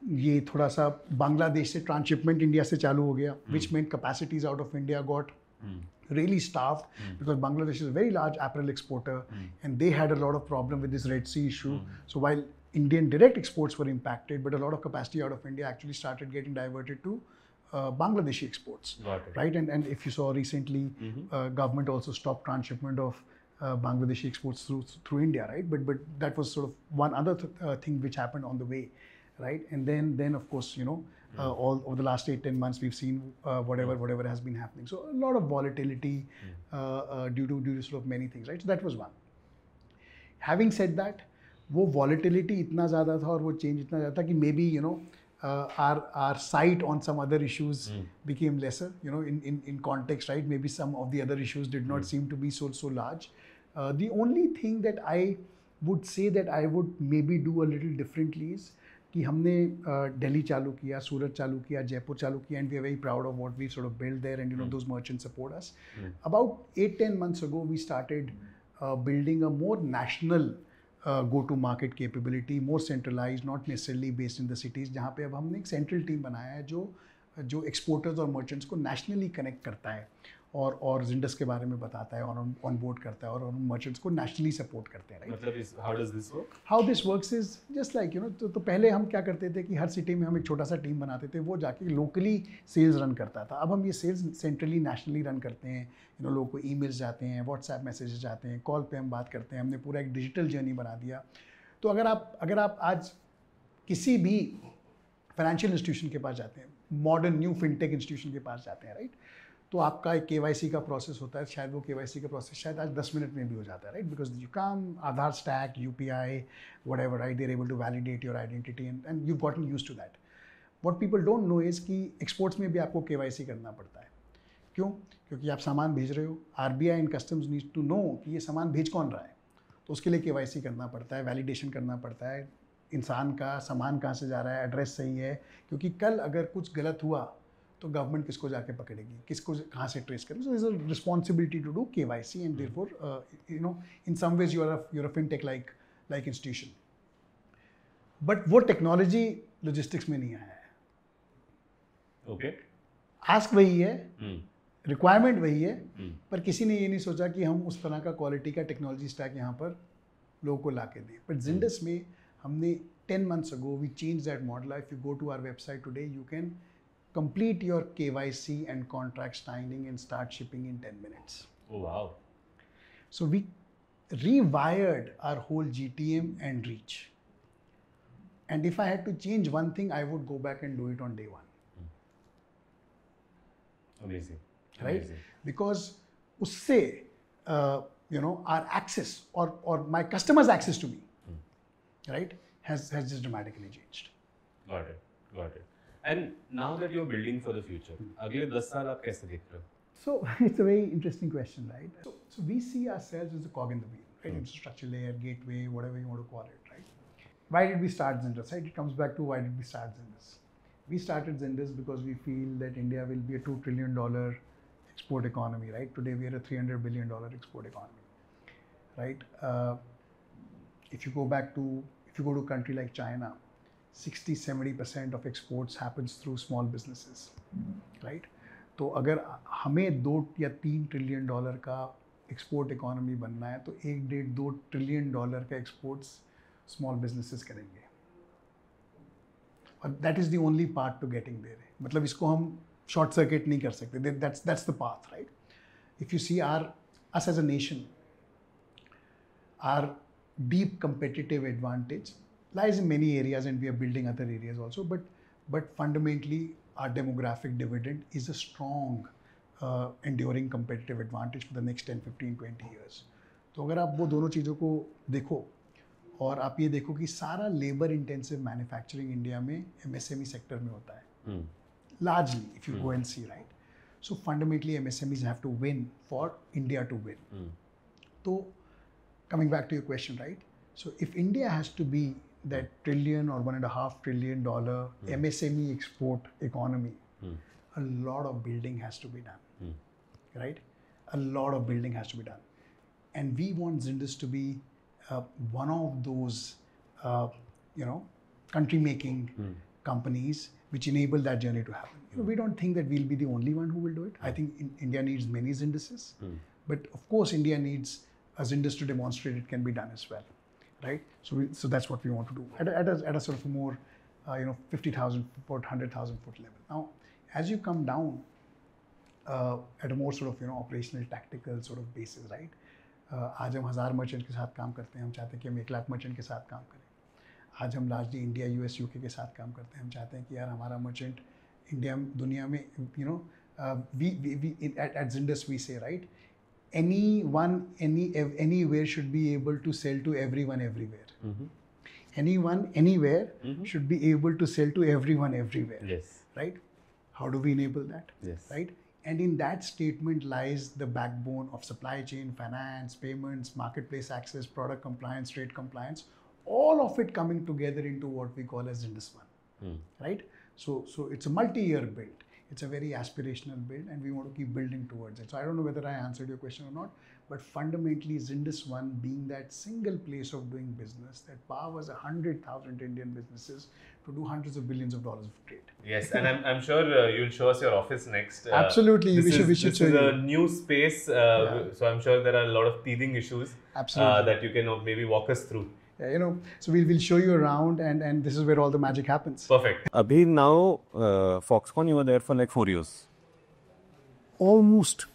Speaker 1: ये थोड़ा सा बांग्लादेश से ट्रांसशिपमेंट इंडिया से चालू हो गया, which meant capacities out of India got really starved because Bangladesh is a very large apparel exporter and they had a lot of problem with this Red Sea issue. So while Indian direct exports were impacted, but a lot of capacity out of India actually started getting diverted to Bangladeshi exports. Right? And if you saw recently, government also stopped transshipment of Bangladeshi exports through India, right? But that was sort of one other thing which happened on the way, right? And then of course, all over the last 8-10 months, we've seen whatever has been happening. So a lot of volatility due to sort of many things, right? So that was one. Having said that, वो volatility इतना ज़्यादा था और वो change इतना ज़्यादा था कि maybe our sight on some other issues became lesser. In context, right? Maybe some of the other issues did not seem to be so large. The only thing that I would say that I would maybe do a little differently is कि हमने दिल्ली चालू किया, सूरत चालू किया, जयपुर चालू किया, and we are very proud of what we sort of built there, and those merchants support us. About 8-10 months ago, we started building a more national go-to-market capability, more centralized, not necessarily based in the cities, जहाँ पे अब हमने एक central team बनाया है जो exporters और merchants को nationally connect करता है और Zindas के बारे में बताता है और ऑन बोर्ड करता है और उन मर्चेंट्स को नेशनली सपोर्ट करते हैं, राइट?
Speaker 2: मतलब how does this work?
Speaker 1: How this works is just like तो पहले हम क्या करते थे कि हर सिटी में हम एक छोटा सा टीम बनाते थे, वो जाके लोकली सेल्स रन करता था. अब हम ये सेल्स सेंट्रली नेशनली रन करते हैं. लोगों को ईमेल्स जाते हैं, व्हाट्सएप मैसेजेस जाते हैं, कॉल पे हम बात करते हैं. हमने पूरा एक डिजिटल जर्नी बना दिया. तो अगर आप आज किसी भी फाइनेंशियल इंस्टीट्यूशन के पास जाते हैं, मॉडर्न न्यू फिनटेक इंस्टीट्यूशन के पास जाते हैं, राइट, तो आपका एक KYC का प्रोसेस होता है. शायद वो KYC का प्रोसेस शायद आज 10 मिनट में भी हो जाता है, right? Because you come Aadhaar stack, UPI, whatever, right? They are able to validate your identity and you gotten used to that. What people don't know is कि एक्सपोर्ट्स में भी आपको KYC करना पड़ता है. क्यों? क्योंकि आप सामान भेज रहे हो. RBI and customs need to know कि ये सामान भेज कौन रहा है, तो उसके लिए KYC करना पड़ता है, वैलिडेशन करना पड़ता है, इंसान का सामान कहाँ से जा रहा है, एड्रेस सही है. क्योंकि कल अगर कुछ गलत हुआ तो गवर्नमेंट किसको जाके पकड़ेगी, किसको कहाँ से ट्रेस करेगी. So is a responsibility to do KYC and therefore in some ways you are a fintech like institution. But वो टेक्नोलॉजी लॉजिस्टिक्स में नहीं आया है.
Speaker 2: ओके.
Speaker 1: आस्क वही है, रिक्वायरमेंट वही है, पर किसी ने ये नहीं सोचा कि हम उस तरह का क्वालिटी का टेक्नोलॉजी स्टैक यहाँ पर लोगों को ला के दें. बट Zyndus में हमने 10 months ago we changed that model. If you go to our website today, you can complete your KYC and contract signing and start shipping in 10 minutes.
Speaker 2: Oh wow.
Speaker 1: So we rewired our whole GTM and reach. And if I had to change one thing, I would go back and do it on day one.
Speaker 2: Amazing.
Speaker 1: Right?
Speaker 2: Amazing.
Speaker 1: Because usse, our access or my customer's access to me, right, has just dramatically changed.
Speaker 2: Got it. And now that you're building for the future, अगले 10 साल आप कैसे देख रहे हो?
Speaker 1: So it's a very interesting question, right? So we see ourselves as a cog in the wheel, right? Infrastructure layer, gateway, whatever you want to call it, right? Why did we start Zyndus, right? It comes back to why did we start Zyndus? We started Zyndus because we feel that India will be a $2 trillion export economy, right? Today we are a $300 billion export economy, right? If you go to a country like China, 60-70% of exports happens through small businesses, right? तो अगर हमें 2 या 3 trillion dollar का export economy बनना है तो 1-1.5-2 trillion dollar का exports small businesses करेंगे, और that is the only part to getting there. मतलब इसको हम शॉर्ट सर्किट नहीं कर सकते. That's the path, right? If you see us as a nation, our deep competitive advantage lies in many areas, and we are building other areas also, but fundamentally our demographic dividend is a strong enduring competitive advantage for the next 10, 15, 20 years. तो अगर आप वो दोनों चीज़ों को देखो और आप ये देखो कि सारा लेबर इंटेंसिव मैन्युफैक्चरिंग इंडिया में MSME सेक्टर में होता है, largely if you go and see, right? So fundamentally MSMEs have to win for India to win. So coming back to your question, right? So if India has to be that trillion or $1.5 trillion MSME export economy, a lot of building has to be done, right? A lot of building has to be done, and we want Zyndus to be one of those, country-making companies which enable that journey to happen. We don't think that we'll be the only one who will do it. I think India needs many Zynduses, but of course India needs a Zyndus to demonstrate it can be done as well, right? So that's what we want to do at a sort of a more, 50,000 foot, 100,000 foot level. Now, as you come down at a more sort of operational, tactical sort of basis, right? आज हम 1000 merchant के साथ काम करते हैं, हम चाहते हैं कि हम 1 लाख मर्चेंट के साथ काम करें. आज हम लार्जली इंडिया, US, UK के साथ काम करते हैं, हम चाहते हैं कि यार हमारा मर्चेंट इंडिया दुनिया में, we at Zyndus we say, right, anyone anywhere should be able to sell to everyone everywhere. Anyone anywhere should be able to sell to everyone everywhere.
Speaker 2: Yes.
Speaker 1: Right? How do we enable that?
Speaker 2: Yes.
Speaker 1: Right? And in that statement lies the backbone of supply chain, finance, payments, marketplace access, product compliance, trade compliance, all of it coming together into what we call as Zyndus One. Right? So it's a multi-year build. It's a very aspirational build, and we want to keep building towards it. So I don't know whether I answered your question or not, but fundamentally Zyndus One being that single place of doing business that powers 100,000 Indian businesses to do hundreds of billions of dollars of trade.
Speaker 2: Yes, and I'm sure you'll show us your office next.
Speaker 1: Absolutely, we should show you.
Speaker 2: This is a new space, so I'm sure there are a lot of teething issues that you can maybe walk us through.
Speaker 1: Yeah, so we'll show you around, and this is where all the magic happens.
Speaker 2: Perfect.
Speaker 3: Abhi, now Foxconn, you were there for like 4 years.
Speaker 1: Almost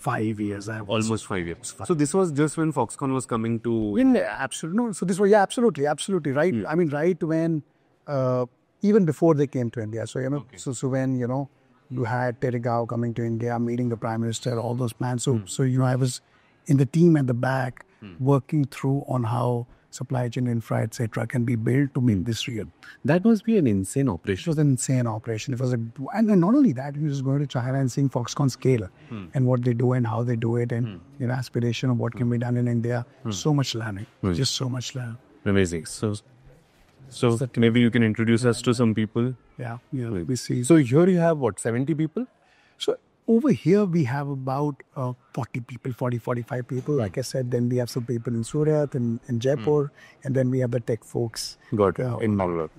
Speaker 1: 5 years.
Speaker 3: Almost 5 years. So this was just when Foxconn was coming to.
Speaker 1: Absolutely. No. So this was absolutely right. I mean, right when even before they came to India. So so when you had Terry Gao coming to India, meeting the Prime Minister, all those plans. So I was in the team at the back working through on how supply chain infra, etc., can be built to make this real.
Speaker 3: That must be an insane operation.
Speaker 1: It was an insane operation. It was and not only that, we was going to China and seeing Foxconn scale and what they do and how they do it, and aspiration of what can be done in India. So much learning, just so much learning.
Speaker 3: Amazing. So maybe you can introduce us to some people.
Speaker 1: Yeah, we see.
Speaker 3: So here you have what, 70 people?
Speaker 1: So over here we have about 40 people, 45 people. Like I said, then we have some people in Surat and in Jaipur, and then we have the tech folks.
Speaker 3: Got it. In Bangalore.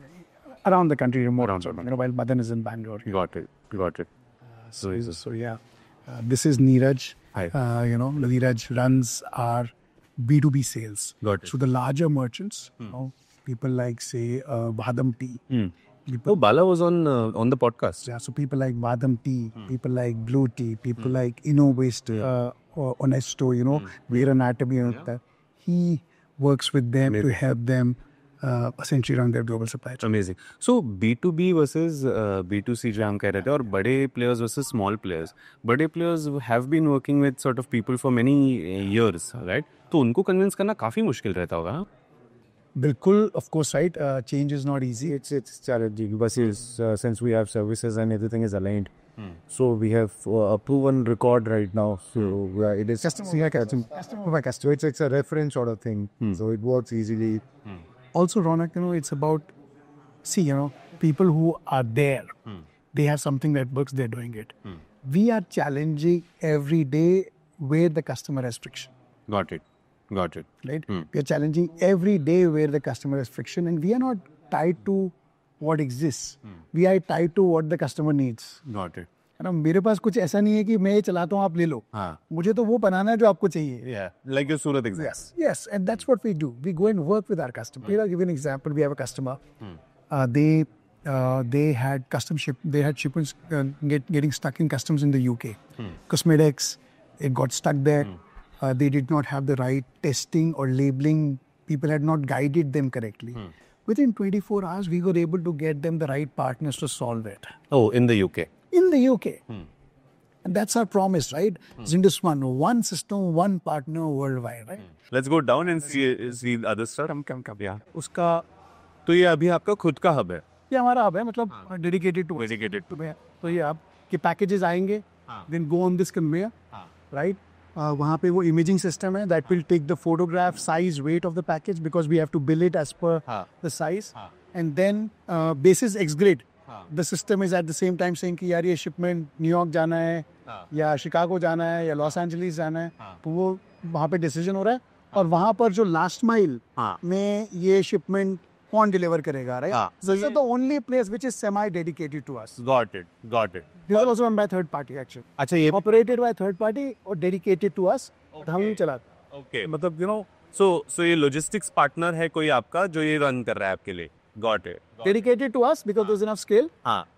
Speaker 1: Around the country, remote. While Madan is in Bangalore.
Speaker 3: Got it.
Speaker 1: So yeah. This is Neeraj.
Speaker 3: Hi.
Speaker 1: Neeraj runs our B2B sales.
Speaker 3: Got it.
Speaker 1: So the larger merchants, people like say Vadam Tea.
Speaker 3: Oh, Bala was on the podcast.
Speaker 1: Yeah, so people like Vadam Tea, people like Blue Tea, people like Innovest, or Honesto, Veer Anatomy. He works with them to help them essentially run their global supply chain.
Speaker 3: Amazing. So B2B versus B2C जो हम कह रहे थे और बड़े players versus small players. बड़े players have been working with sort of people for many years, right? तो उनको convince करना काफी मुश्किल रहता होगा.
Speaker 1: Bilkul, of course, right? Change is not easy.
Speaker 4: It's challenging, but since we have services and everything is aligned, so we have a proven record right now. So it is customer by customer. It's a reference sort of thing. So it works easily.
Speaker 1: Also, Ronak, it's about, people who are there, they have something that works, they're doing it. We are challenging every day where the customer has friction.
Speaker 3: Got it.
Speaker 1: Right? We are challenging every day where the customer has friction, and we are not tied to what exists. We are tied to what the customer needs.
Speaker 3: Got it.
Speaker 1: मेरे पास कुछ ऐसा नहीं है कि मैं ये चलाता हूँ आप ले लो. मुझे तो वो बनाना है जो आपको चाहिए.
Speaker 3: Yeah, like your Surat example.
Speaker 1: Yes, and that's what we do. We go and work with our customer. I'll give you an example. We have a customer. They had shipments getting stuck in customs in the UK. Cosmetics, it got stuck there. They did not have the right testing or labeling. People had not guided them correctly. Within 24 hours, we were able to get them the right partners to solve it.
Speaker 3: Oh, in the UK.
Speaker 1: In the UK. And that's our promise, right? Zindus one system, one partner worldwide, right?
Speaker 3: Let's go down and see the other stuff. Come. Yeah. उसका तो ये अभी आपका खुद का hub है.
Speaker 1: ये हमारा hub है, मतलब dedicated to me. तो ये आप के packages आएंगे, then go on this conveyor, right? वहाँ पे वो imaging system है that will take the photograph, size, weight of the package because we have to bill it as per the size. And then basis X grade. The system is at the same time saying कि यार ये shipment New York जाना है या Chicago जाना है या Los Angeles जाना है, तो वो वहाँ पे डिसीजन हो रहा है और वहाँ पर जो लास्ट माइल में ये शिपमेंट कौन डिलीवर करेगा, right? So this is the only place which is semi dedicated to us.
Speaker 3: Got it.
Speaker 1: This is also run by third party actually.
Speaker 3: अच्छा ये
Speaker 1: Operated by third party और dedicated to us. हम नहीं चलाते.
Speaker 3: Okay, मतलब so ये logistics partner है कोई आपका जो ये run कर रहा है आपके लिए. Got it.
Speaker 1: Dedicated to us because there's enough scale.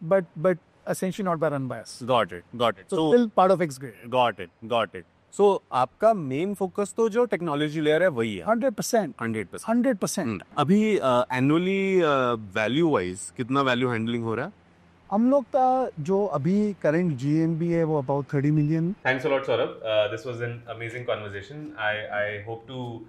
Speaker 1: But essentially not by run by us.
Speaker 3: Got it.
Speaker 1: So still part of X grade.
Speaker 3: Got it. So आपका main focus तो जो technology layer है वही है.
Speaker 1: 100%. 100%.
Speaker 3: अभी annually value wise कितना value handling हो रहा है?
Speaker 1: हम लोग का जो अभी current GMV है वो about 30 million.
Speaker 2: Thanks a lot, Saurabh. This was an amazing conversation. I hope to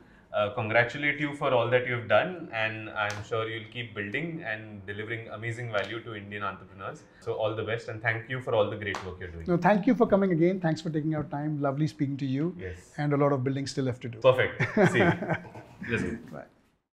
Speaker 2: congratulate you for all that you've done, and I'm sure you'll keep building and delivering amazing value to Indian entrepreneurs. So all the best, and thank you for all the great work you're doing.
Speaker 1: No, thank you for coming again. Thanks for taking our time. Lovely speaking to you.
Speaker 2: Yes.
Speaker 1: And a lot of building still left to do.
Speaker 2: Perfect. See you. Let's go.
Speaker 1: Bye.